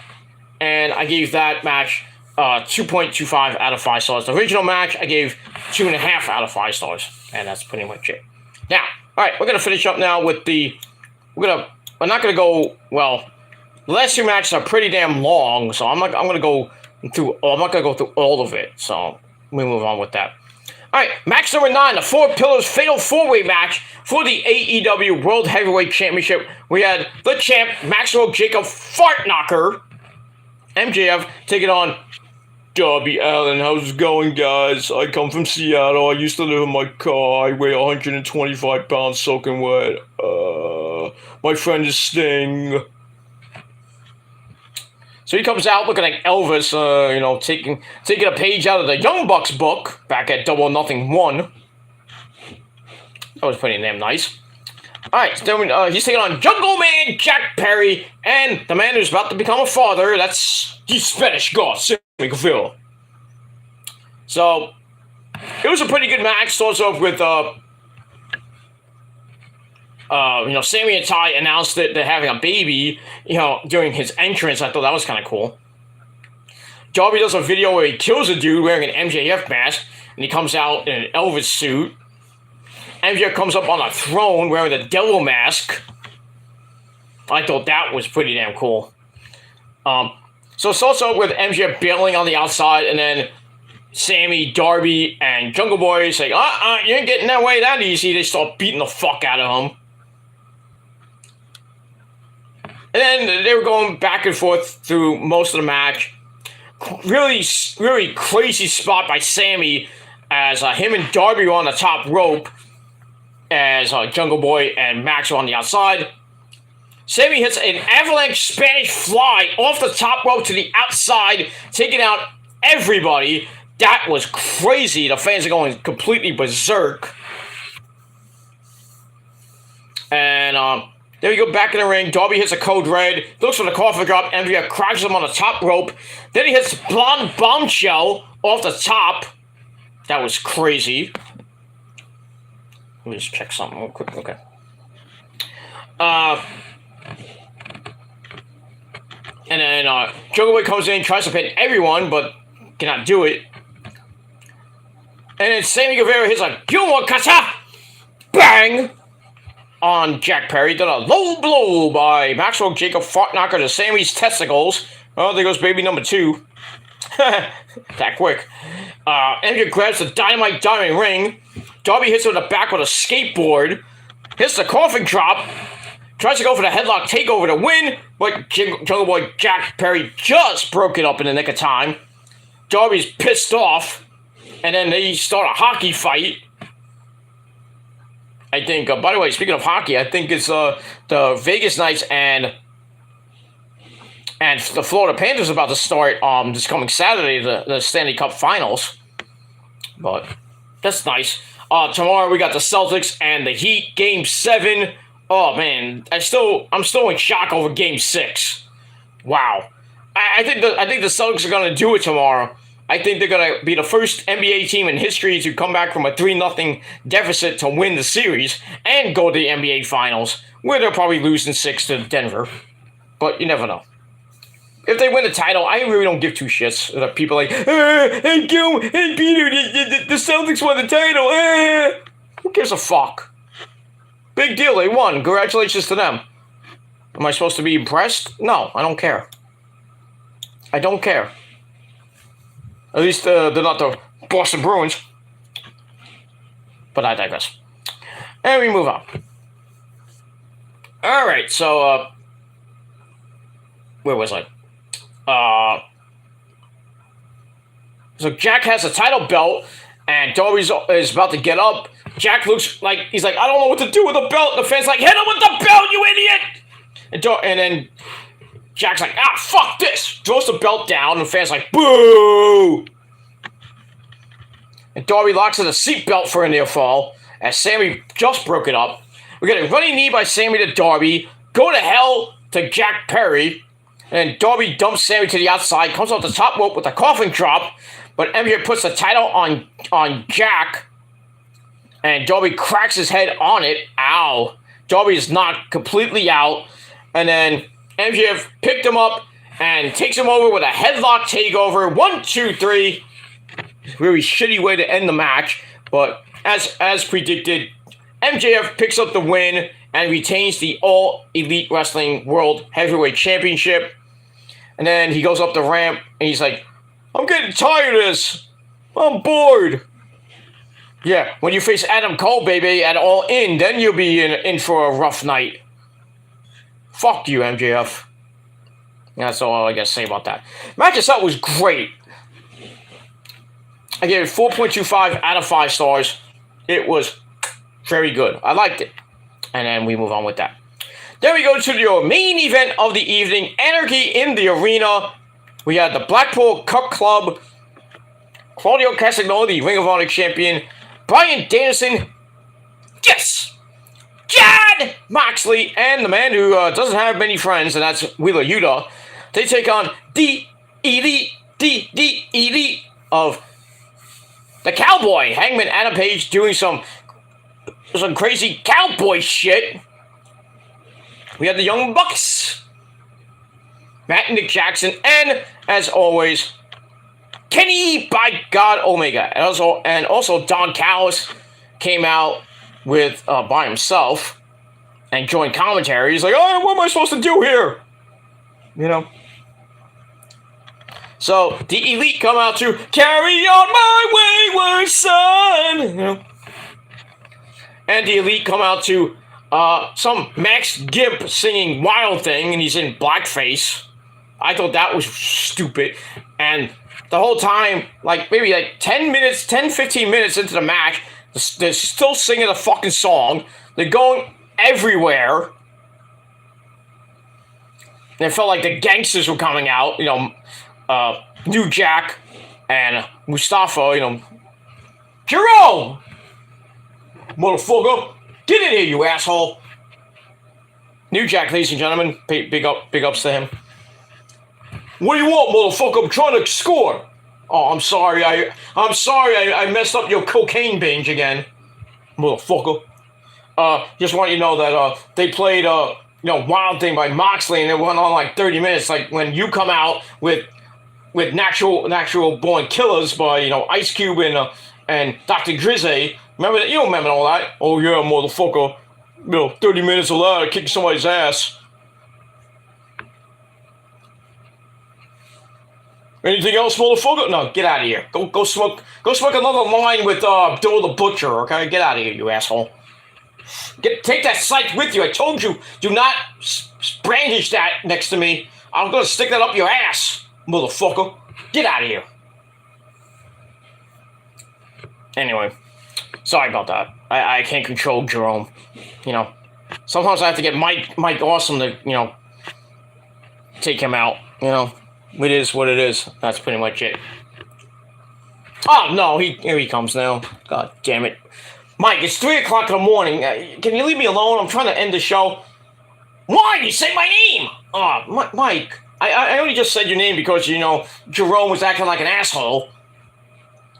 And I gave that match 2.25 out of 5 stars. The original match I gave 2.5 out of 5 stars, and that's pretty much it. Now, all right, we're gonna finish up now with we're not gonna go well. The last 2 matches are pretty damn long, so I'm not gonna go through all of it. So we move on with that. All right, match number 9, the 4 Pillars Fatal 4-Way match for the AEW World Heavyweight Championship. We had the champ, Maxwell Jacob Fartknocker, MJF, taking on Darby Allin. How's it going, guys? I come from Seattle. I used to live in my car. I weigh 125 pounds soaking wet. My friend is Sting. So he comes out looking like Elvis, taking a page out of the Young Bucks book back at Double or Nothing 1. That was pretty damn nice. Alright, so he's taking on Jungle Man Jack Perry, and the man who's about to become a father. That's the Spanish God, Sammy Guevara. So, it was a pretty good match. Starts off with, Sammy and Ty announced that they're having a baby, during his entrance. I thought that was kind of cool. Darby does a video where he kills a dude wearing an MJF mask, and he comes out in an Elvis suit. MJF comes up on a throne wearing the devil mask. I thought that was pretty damn cool. So it's also with MJF bailing on the outside, and then Sammy, Darby, and Jungle Boy say, you ain't getting that way that easy. They start beating the fuck out of him. And then they were going back and forth through most of the match. Really, really crazy spot by Sammy as him and Darby were on the top rope, as Jungle Boy and Max were on the outside. Sammy hits an avalanche Spanish fly off the top rope to the outside, taking out everybody. That was crazy. The fans are going completely berserk. And there we go, back in the ring. Darby hits a code red, looks for the coffin drop. MJF crashes him on the top rope. Then he hits blonde bombshell off the top. That was crazy. Let me just check something real quick. Okay. And then Jungle Boy comes in, tries to pin everyone, but cannot do it. And then Sammy Guevara hits a Gilmore Kata! Bang! On Jack Perry. Done a low blow by Maxwell Jacob Fartknocker to Sammy's testicles. Oh, there goes baby number 2. That quick. MJ grabs the Dynamite Diamond ring. Darby hits him in the back with a skateboard. Hits the coffin drop. Tries to go for the headlock takeover to win, but Jungle Boy Jack Perry just broke it up in the nick of time. Darby's pissed off, and then they start a hockey fight. I think, by the way, speaking of hockey, I think it's the Vegas Knights and the Florida Panthers about to start this coming Saturday, the Stanley Cup Finals. But that's nice. Tomorrow we got the Celtics and the Heat, Game 7. Oh man, I'm still in shock over Game 6. Wow, I think the Celtics are gonna do it tomorrow. I think they're going to be the first NBA team in history to come back from a 3-0 deficit to win the series and go to the NBA Finals, where they're probably losing 6 to Denver. But you never know. If they win the title, I really don't give two shits. That people are like, hey, Gil, hey, Peter, the Celtics won the title. Who gives a fuck? Big deal, they won. Congratulations to them. Am I supposed to be impressed? No, I don't care. I don't care. At least they're not the Boston Bruins. But I digress. And we move on. Alright, so, where was I? So Jack has a title belt, and Darby is about to get up. Jack looks like, he's like, I don't know what to do with the belt. The fan's like, hit him with the belt, you idiot! And then Jack's like, fuck this! Throws the belt down, and the fan's like, boo! And Darby locks in a seatbelt for a near fall, as Sammy just broke it up. We get a running knee by Sammy to Darby, go to hell to Jack Perry, and Darby dumps Sammy to the outside, comes off the top rope with a coffin drop, but MJF puts the title on Jack, and Darby cracks his head on it. Ow. Darby is knocked completely out, and then MJF picked him up and takes him over with a headlock takeover. 1, 2, 3. Really shitty way to end the match, but as predicted, MJF picks up the win and retains the All Elite Wrestling World Heavyweight Championship. And then he goes up the ramp and he's like, I'm getting tired of this. I'm bored. Yeah, when you face Adam Cole, baby, at All In, then you'll be in for a rough night. Fuck you, MJF. That's all I gotta say about that. Match itself was great. I gave it 4.25 out of 5 stars. It was very good. I liked it. And then we move on with that. Then we go to the main event of the evening, Anarchy in the Arena. We had the Blackpool Cup Club, Claudio Castagnoli, the Ring of Honor champion, Bryan Danielson, yes, Jon Moxley, and the man who doesn't have many friends, and that's Wheeler Yuta. They take on the elite of the Cowboy, Hangman Adam Page, doing some crazy cowboy shit. We had the Young Bucks, Matt and Nick Jackson, and as always, Kenny by God Omega, and also Don Callis came out with by himself and joined commentary. He's like, "Oh, what am I supposed to do here?" You know. So the Elite come out to carry on my wayward son, you know. And the Elite come out to some Max Gibb singing Wild Thing, and he's in blackface. I thought that was stupid. And the whole time, like maybe like 10, 15 minutes into the match, they're still singing the fucking song. They're going everywhere. And it felt like the gangsters were coming out, you know, New Jack and Mustafa, you know. Jerome! Motherfucker! Get in here, you asshole! New Jack, ladies and gentlemen. Big ups to him. What do you want, motherfucker? I'm trying to score. Oh, I'm sorry. I messed up your cocaine binge again. Motherfucker. Just want you to know that they played Wild Thing by Moxley, and it went on like 30 minutes. Like when you come out with Natural Born Killers by Ice Cube and Dr. Drizzy. Remember that? You don't remember all that? Oh yeah, motherfucker. 30 minutes of that, kicking somebody's ass. Anything else, motherfucker? No, get out of here. Go smoke another line with Bill the Butcher. Okay, get out of here, you asshole. Take that sight with you. I told you, do not brandish that next to me. I'm gonna stick that up your ass, motherfucker. Get out of here. Anyway, sorry about that. I can't control Jerome. Sometimes I have to get Mike Awesome to take him out. It is what it is. That's pretty much it. Oh no, here he comes now. God damn it. Mike, it's 3 o'clock in the morning. Can you leave me alone? I'm trying to end the show. Why? You say my name! Oh, Mike, I only just said your name because, Jerome was acting like an asshole.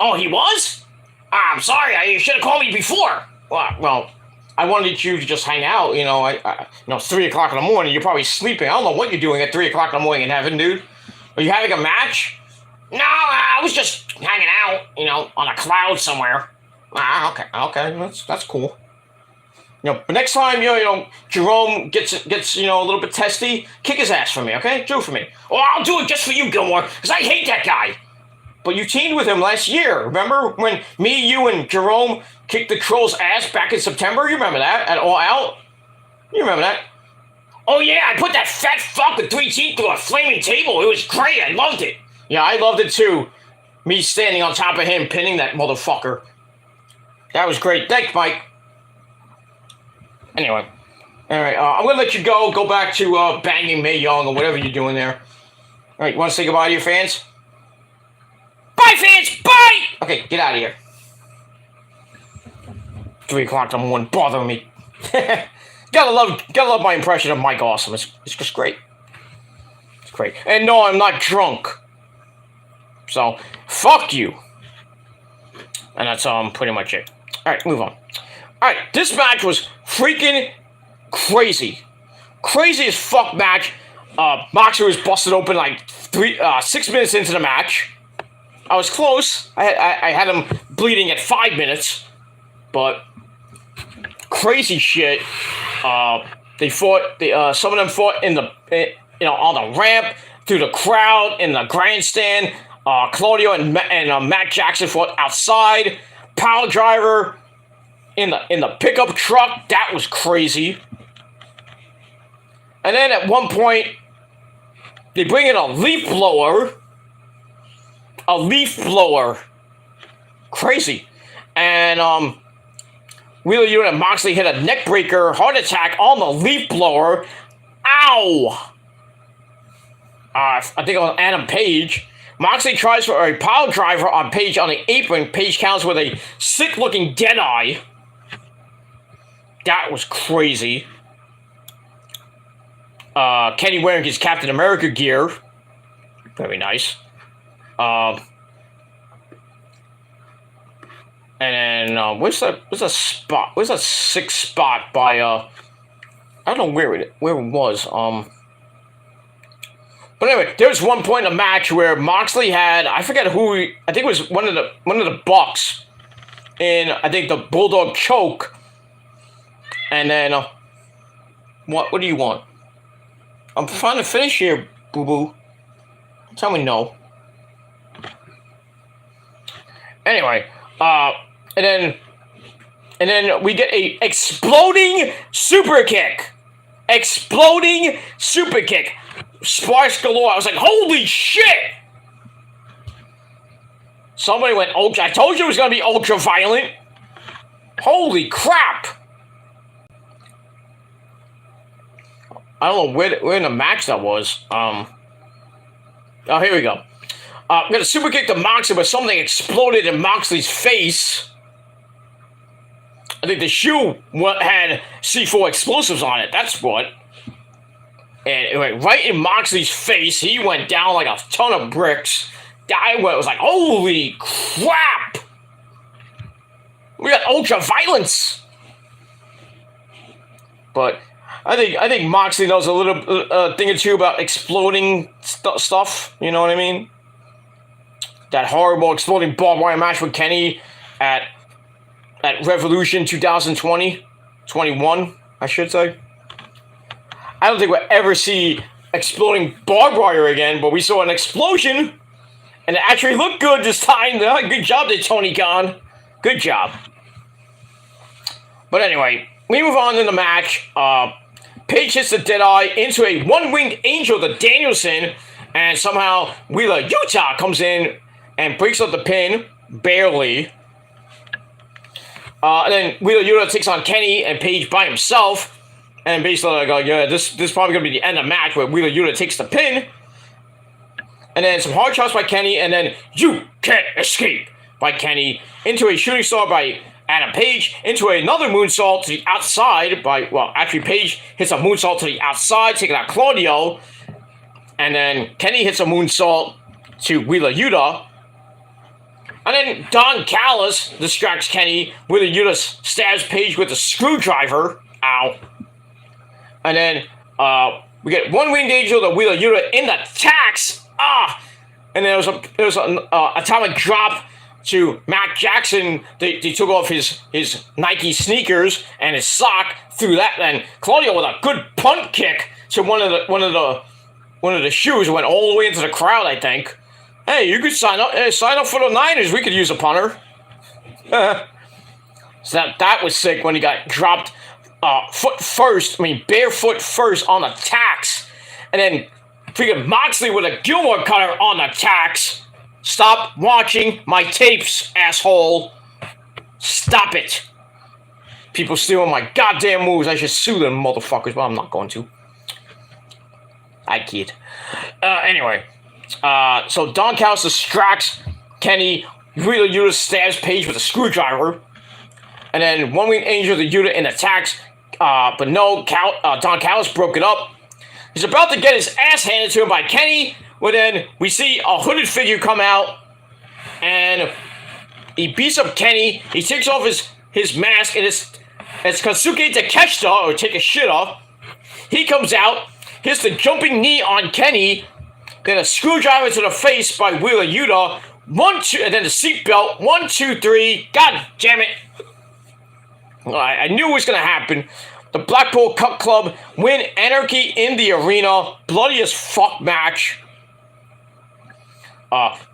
Oh, he was? I'm sorry. You should have called me before. Well, I wanted you to just hang out. It's 3 o'clock in the morning. You're probably sleeping. I don't know what you're doing at 3 o'clock in the morning in heaven, dude. Are you having a match? No, I was just hanging out, on a cloud somewhere. Okay, that's cool. But next time, Jerome gets a little bit testy, kick his ass for me, okay? Do it for me. Oh, I'll do it just for you, Gilmore, because I hate that guy. But you teamed with him last year, remember? When me, you, and Jerome kicked the Troll's ass back in September? You remember that? At All Out? You remember that? Oh, yeah, I put that fat fuck with 3 teeth through a flaming table. It was great. I loved it. Yeah, I loved it, too. Me standing on top of him, pinning that motherfucker. That was great. Thanks, Mike. Anyway. All right, I'm going to let you go back to banging Mae Young or whatever you're doing there. All right, you want to say goodbye to your fans? Bye, fans! Bye! Okay, get out of here. 3 o'clock in the morning, bothering me. gotta love my impression of Mike Awesome. It's just great. It's great. And no, I'm not drunk. So, fuck you. And that's pretty much it. Alright, move on. Alright, this match was freaking crazy. Crazy as fuck match. Moxley was busted open like 6 minutes into the match. I was close. I had him bleeding at 5 minutes. But crazy shit. They fought. Some of them fought in the on the ramp, through the crowd, in the grandstand. Claudio and Matt Jackson fought outside. Power driver in the pickup truck. That was crazy. And then at one point, they bring in a leaf blower. A leaf blower. Crazy. And Wheeler Yuta and Moxley hit a neck breaker heart attack on the leaf blower. Ow! I think it was Adam Page. Moxley tries for a pile driver on Page on the apron. Page counts with a sick-looking dead eye. That was crazy. Kenny wearing his Captain America gear. Very nice. And then where's a spot? Where's a sick spot by I don't know where it was. But anyway, there was one point in the match where Moxley had, I forget who, I think it was one of the Bucks in, I think, the Bulldog choke. And then what do you want? I'm trying to finish here, boo-boo. Tell me no. Anyway, and then we get a exploding super kick. Exploding super kick. Sparks galore. I was like, holy shit! Somebody went ultra. I told you it was going to be ultra violent. Holy crap! I don't know where in the match that was. Oh, here we go. We got a super kick to Moxley, but something exploded in Moxley's face. I think the shoe had C4 explosives on it. That's what. And it went right in Moxley's face. He went down like a ton of bricks. I was like, holy crap! We got ultra violence. But I think Moxley knows a little thing or two about exploding stuff. You know what I mean? That horrible exploding barbed wire match with Kenny at Revolution 2021, I should say. I don't think we'll ever see exploding barbed wire again, but we saw an explosion, and it actually looked good this time. Good job there, Tony Khan. Good job. But anyway, we move on in the match. Page hits the Deadeye into a one-winged angel to Danielson, and somehow Wheeler Yuta comes in and breaks up the pin, barely. And then Wheeler Yuta takes on Kenny and Page by himself. And basically, I go, yeah, this is probably going to be the end of the match where Wheeler Yuta takes the pin. And then some hard shots by Kenny. And then, you can't escape by Kenny. Into a shooting star by Adam Page. Into another moonsault to the outside by, well, actually Page hits a moonsault to the outside, taking out Claudio. And then Kenny hits a moonsault to Wheeler Yuta. And then Don Callis distracts Kenny. Wheeler Yuta stabs Page with a screwdriver. Ow. And then we get one winged angel to Wheeler Yuta in the tax. And then there was an atomic drop to Matt Jackson. They took off his Nike sneakers and his sock through that. And Claudio with a good punt kick to one of the shoes, went all the way into the crowd, I think. Hey, you could sign up for the Niners. We could use a punter. So that was sick when he got dropped barefoot first on the tax. And then freaking Moxley with a Gilmore cutter on the tax. Stop watching my tapes, asshole. Stop it. People stealing my goddamn moves. I should sue them motherfuckers, but I'm not going to. I kid. Anyway. So Don Callis distracts Kenny. Wheeler Yuta stabs Page with a screwdriver. And then one winged angel to Yuta in attacks. But no, Don Callis broke it up. He's about to get his ass handed to him by Kenny. Well, then we see a hooded figure come out. And he beats up Kenny. He takes off his mask. And it's Kosuke Takeshita, or take a shit off. He comes out. Hits the jumping knee on Kenny. Then a screwdriver to the face by Wheeler Yuta. 1, 2, and then the seatbelt. 1, 2, 3. God damn it. I knew it was going to happen. The Blackpool Cup Club win Anarchy in the Arena. Bloody as fuck match.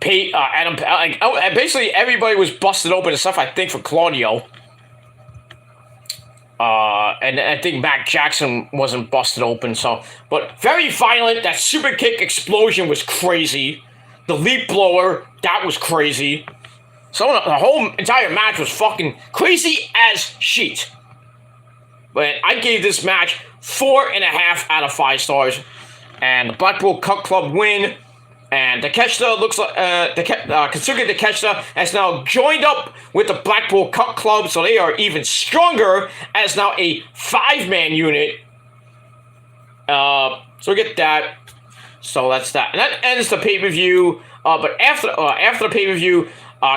Basically everybody was busted open except I think for Claudio. And I think Matt Jackson wasn't busted open, but very violent. That super kick explosion was crazy. The leap blower, that was crazy. So the whole entire match was fucking crazy as shit. But I gave this match 4.5 out of 5 stars. And the Blackpool Cup Club win. And Takeshita looks like Kosuke Takeshita has now joined up with the Blackpool Cup Club, so they are even stronger as now a 5-man unit. So we get that. So that's that, and that ends the pay-per-view. But after the pay-per-view,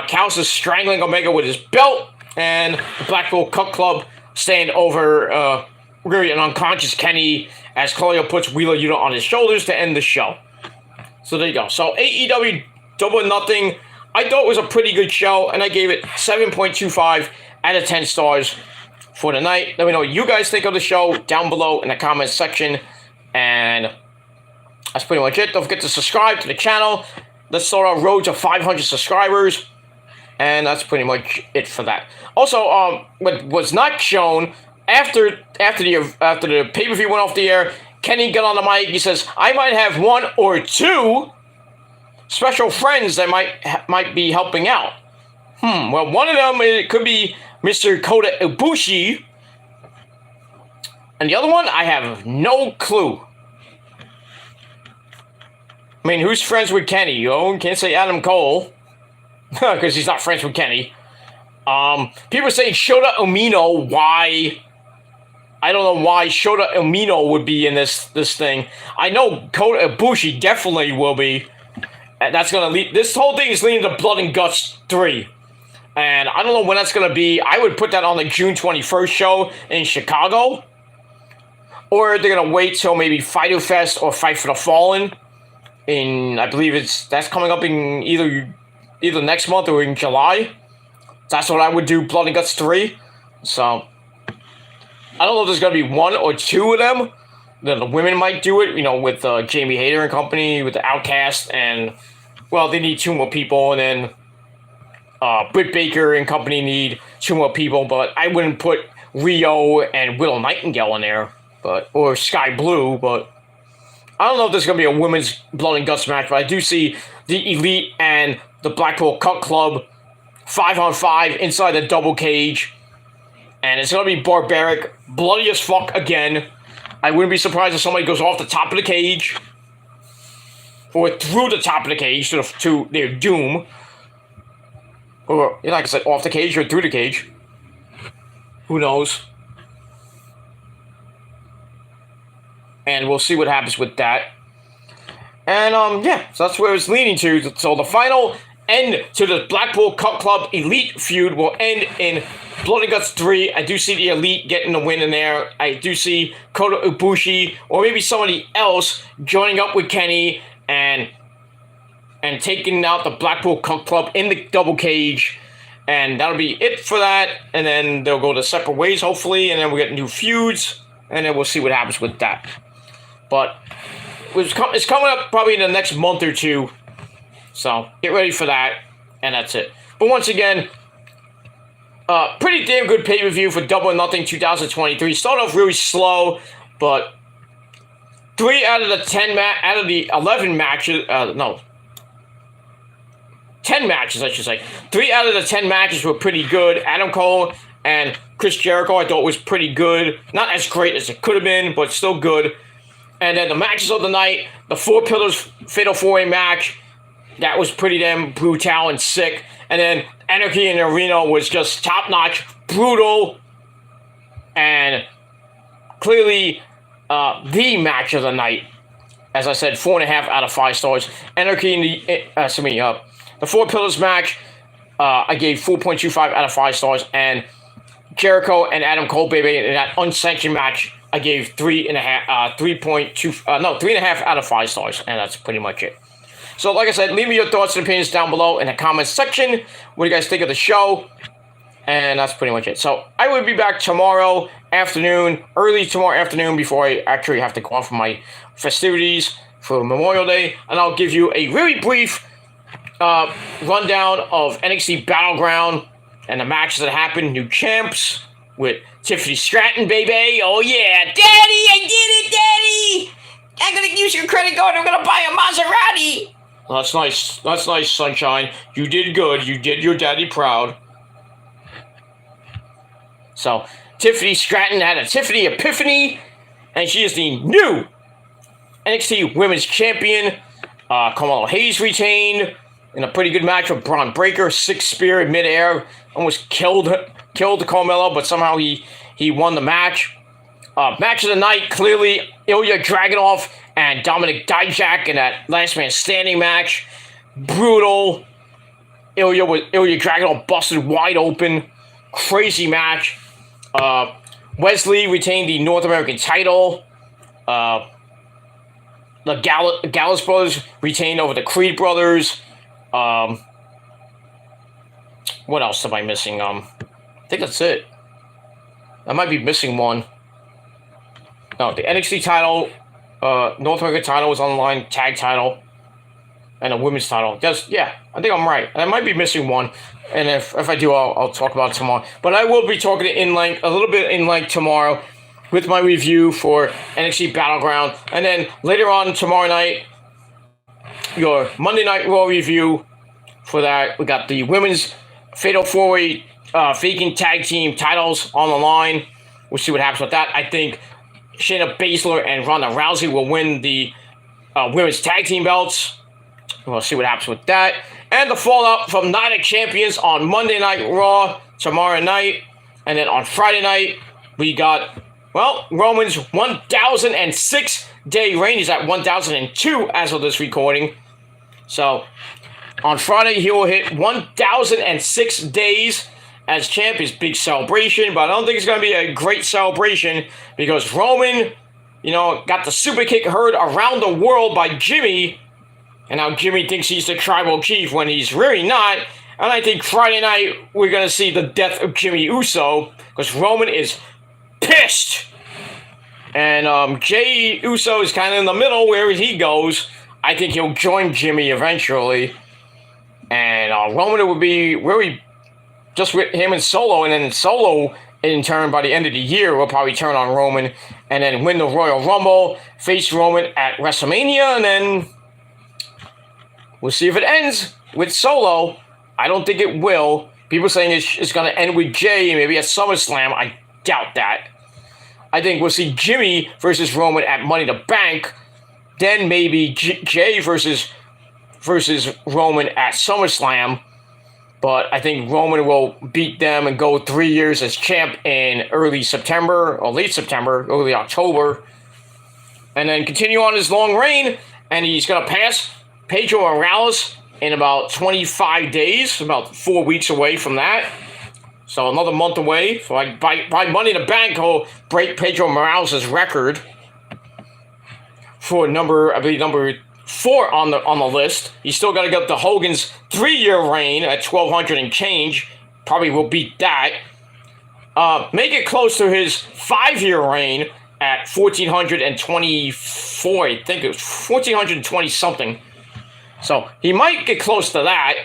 Callis is strangling Omega with his belt, and the Blackpool Cup Club stand over really an unconscious Kenny as Claudio puts Wheeler Yuta on his shoulders to end the show. So there you go. So AEW Double or Nothing, I thought it was a pretty good show, and I gave it 7.25 out of 10 stars for the night. Let me know what you guys think of the show down below in the comments section. And that's pretty much it. Don't forget to subscribe to the channel. Let's start our road to 500 subscribers. And that's pretty much it for that. Also, what was not shown after the pay-per-view went off the air, Kenny got on the mic. He says, "I might have 1 or 2 special friends that might be helping out." Well, one of them, it could be Mr. Kota Ibushi, and the other one, I have no clue. I mean, who's friends with Kenny? You can't say Adam Cole because he's not friends with Kenny. People say Shota Umino. Why? I don't know why Shota Umino would be in this thing. I know Kota Ibushi definitely will be. And that's gonna lead. This whole thing is leading to Blood and Guts 3. And I don't know when that's gonna be. I would put that on the June 21st show in Chicago. Or they're gonna wait till maybe Fighter Fest or Fight for the Fallen. I believe that's coming up in either next month or in July. That's what I would do, Blood and Guts 3. So I don't know if there's going to be 1 or 2 of them. The women might do it, with Jamie Hayter and company, with the Outcast, and, well, they need 2 more people, and then Britt Baker and company need 2 more people, but I wouldn't put Rio and Willow Nightingale in there, or Sky Blue, but I don't know if there's going to be a women's Blood and Guts match, but I do see the Elite and the Blackpool Cup Club 5-on-5 inside the double cage. And it's going to be barbaric, bloody as fuck again. I wouldn't be surprised if somebody goes off the top of the cage. Or through the top of the cage to their doom. Or, like I said, off the cage or through the cage. Who knows? And we'll see what happens with that. And, yeah, so that's where it's leading to. So the final end to the Blackpool Cup Club Elite feud will end in Blood and Guts 3. I do see the Elite getting the win in there. I do see Kota Ibushi or maybe somebody else joining up with Kenny and taking out the Blackpool Cup Club in the double cage. And that'll be it for that. And then they'll go to separate ways, hopefully. And then we'll get new feuds. And then we'll see what happens with that. But it's coming up probably in the next month or two. So get ready for that. And that's it. But once again, pretty damn good pay-per-view for Double or Nothing 2023. Started off really slow. But 3 out of the 11 matches... 10 matches, I should say. 3 out of the 10 matches were pretty good. Adam Cole and Chris Jericho, I thought was pretty good. Not as great as it could have been, but still good. And then the matches of the night, the Four Pillars Fatal 4-Way match, that was pretty damn brutal and sick. And then Anarchy in the Arena was just top-notch, brutal, and clearly the match of the night. As I said, 4.5 out of 5 stars. Anarchy in the... The Four Pillars match, I gave 4.25 out of 5 stars, and Jericho and Adam Cole, baby, in that unsanctioned match, I gave 3.5 out of 5 stars, and that's pretty much it. So, like I said, leave me your thoughts and opinions down below in the comments section. What do you guys think of the show? And that's pretty much it. So, I will be back tomorrow afternoon, early tomorrow afternoon, before I actually have to go off for my festivities for Memorial Day, and I'll give you a really brief rundown of NXT Battleground and the matches that happened. New champs with Tiffany Stratton, baby. Oh yeah, Daddy, I did it, Daddy. I'm gonna use your credit card. I'm gonna buy a Maserati. That's nice. That's nice, Sunshine. You did good. You did your daddy proud. So Tiffany Stratton had a Tiffany Epiphany, and she is the new NXT Women's Champion. Carmelo Hayes retained in a pretty good match with Braun Breaker. 6 spear in midair. Almost killed Carmelo, but somehow he won the match. Match of the night, clearly, Ilya Dragunov and Dominic Dijak in that last man standing match. Brutal. Ilya Dragunov busted wide open. Crazy match. Wesley retained the North American title. The Gallus brothers retained over the Creed brothers. What else am I missing? I think that's it. I might be missing one. No, the NXT title, North American title was on the line, tag title, and a women's title. Yeah, I think I'm right. I might be missing one, and if I do, I'll talk about it tomorrow. But I will be talking a little bit in length tomorrow with my review for NXT Battleground, and then later on tomorrow night, your Monday Night Raw review. For that, we got the women's Fatal 4-Way Faking Tag Team titles on the line. We'll see what happens with that. I think Shayna Baszler and Ronda Rousey will win the women's tag team belts. We'll see what happens with that. And the fallout from Night of Champions on Monday Night Raw tomorrow night. And then on Friday night, we got, well, Roman's 1,006-day reign. He's at 1,002 as of this recording. So, on Friday, he will hit 1,006 days as champ. His big celebration, but I don't think it's going to be a great celebration because Roman, got the super kick heard around the world by Jimmy, and now Jimmy thinks he's the tribal chief when he's really not. And I think Friday night, we're going to see the death of Jimmy Uso because Roman is pissed. And Jey Uso is kind of in the middle where he goes. I think he'll join Jimmy eventually. And Roman would be really just with him and Solo. And then Solo, in turn, by the end of the year, will probably turn on Roman. And then win the Royal Rumble, face Roman at WrestleMania. And then we'll see if it ends with Solo. I don't think it will. People saying it's going to end with Jey, maybe at SummerSlam. I doubt that. I think we'll see Jimmy versus Roman at Money in the Bank. Then maybe Jey versus Roman at SummerSlam. But I think Roman will beat them and go 3 years as champ in early September, or late September, early October. And then continue on his long reign. And he's going to pass Pedro Morales in about 25 days, about 4 weeks away from that. So another month away. So by Money in the Bank, he'll break Pedro Morales' record for number 4 on the list. He's still got to get the Hogan's 3-year reign at 1,200 and change. Probably will beat that. Make it close to his 5-year reign at 1,424. I think it was 1,420 something. So he might get close to that.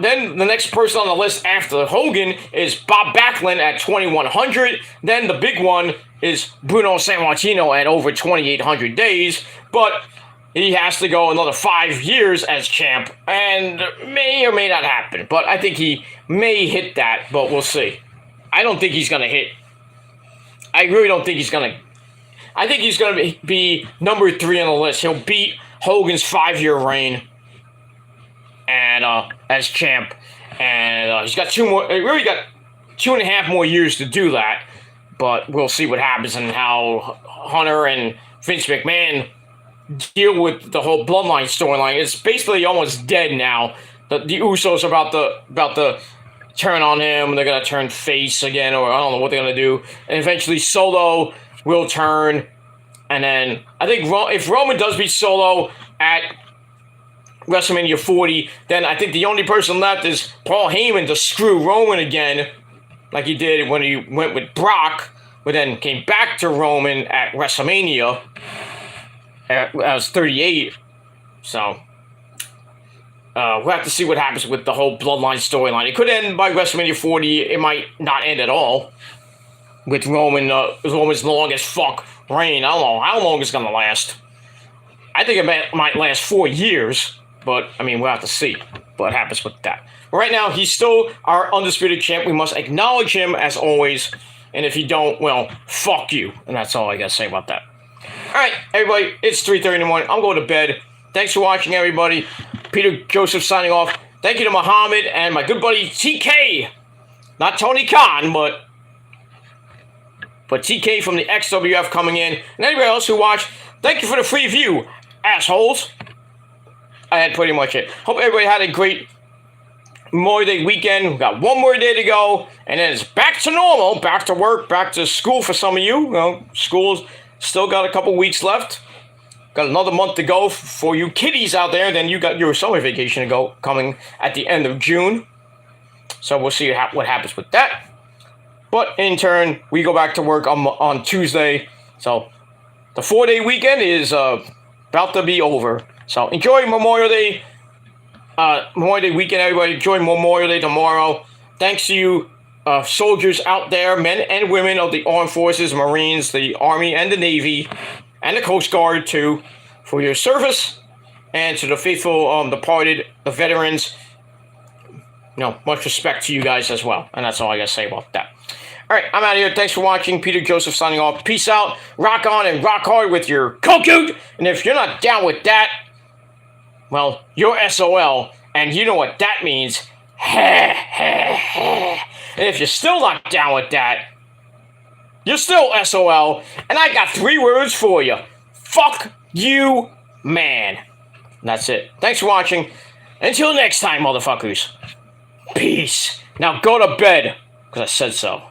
Then the next person on the list after Hogan is Bob Backlund at 2,100. Then the big one is Bruno Sammartino at over 2,800 days. But he has to go another 5 years as champ, and may or may not happen. But I think he may hit that, but we'll see. I don't think he's going to hit. I really don't think he's going to. I think he's going to be number 3 on the list. He'll beat Hogan's 5-year reign and as champ, and he's got 2 more. Really got 2.5 more years to do that. But we'll see what happens and how Hunter and Vince McMahon deal with the whole Bloodline storyline. It's basically almost dead now. The Usos are about to turn on him. They're gonna turn face again, or I don't know what they're gonna do. And eventually, Solo will turn. And then I think if Roman does beat Solo at WrestleMania 40, then I think the only person left is Paul Heyman to screw Roman again, like he did when he went with Brock, but then came back to Roman at WrestleMania. I was 38, so we'll have to see what happens with the whole Bloodline storyline. It could end by WrestleMania 40. It might not end at all with Roman's long as fuck reign. I don't know how long it's gonna last. I think it might last 4 years, but I mean we'll have to see what happens with that. But right now, he's still our undisputed champ. We must acknowledge him as always, and if you don't, well, fuck you. And that's all I gotta say about that. Alright, everybody, it's 3:30 in the morning. I'm going to bed. Thanks for watching, everybody. Peter Joseph signing off. Thank you to Muhammad and my good buddy TK. Not Tony Khan, but TK from the XWF coming in. And anybody else who watched, thank you for the free view, assholes. I had pretty much it. Hope everybody had a great Memorial Day weekend. We've got 1 more day to go, and then it's back to normal, back to work, back to school for some of you. You know, school's still got a couple weeks left. Got another month to go for you kiddies out there. Then you got your summer vacation to go coming at the end of June. So we'll see what happens with that. But in turn, we go back to work on Tuesday. So the 4-day weekend is about to be over. So enjoy Memorial Day weekend, everybody. Enjoy Memorial Day tomorrow. Thanks to you soldiers out there, men and women of the armed forces, Marines, the Army, and the Navy, and the Coast Guard, too, for your service. And to the faithful departed, the veterans, much respect to you guys as well. And that's all I got to say about that. All right, I'm out of here. Thanks for watching. Peter Joseph signing off. Peace out. Rock on and rock hard with your Coke. And if you're not down with that, well, you're SOL. And you know what that means. And if you're still not down with that, you're still SOL. And I got 3 words for you. Fuck you, man. And that's it. Thanks for watching. Until next time, motherfuckers. Peace. Now go to bed, because I said so.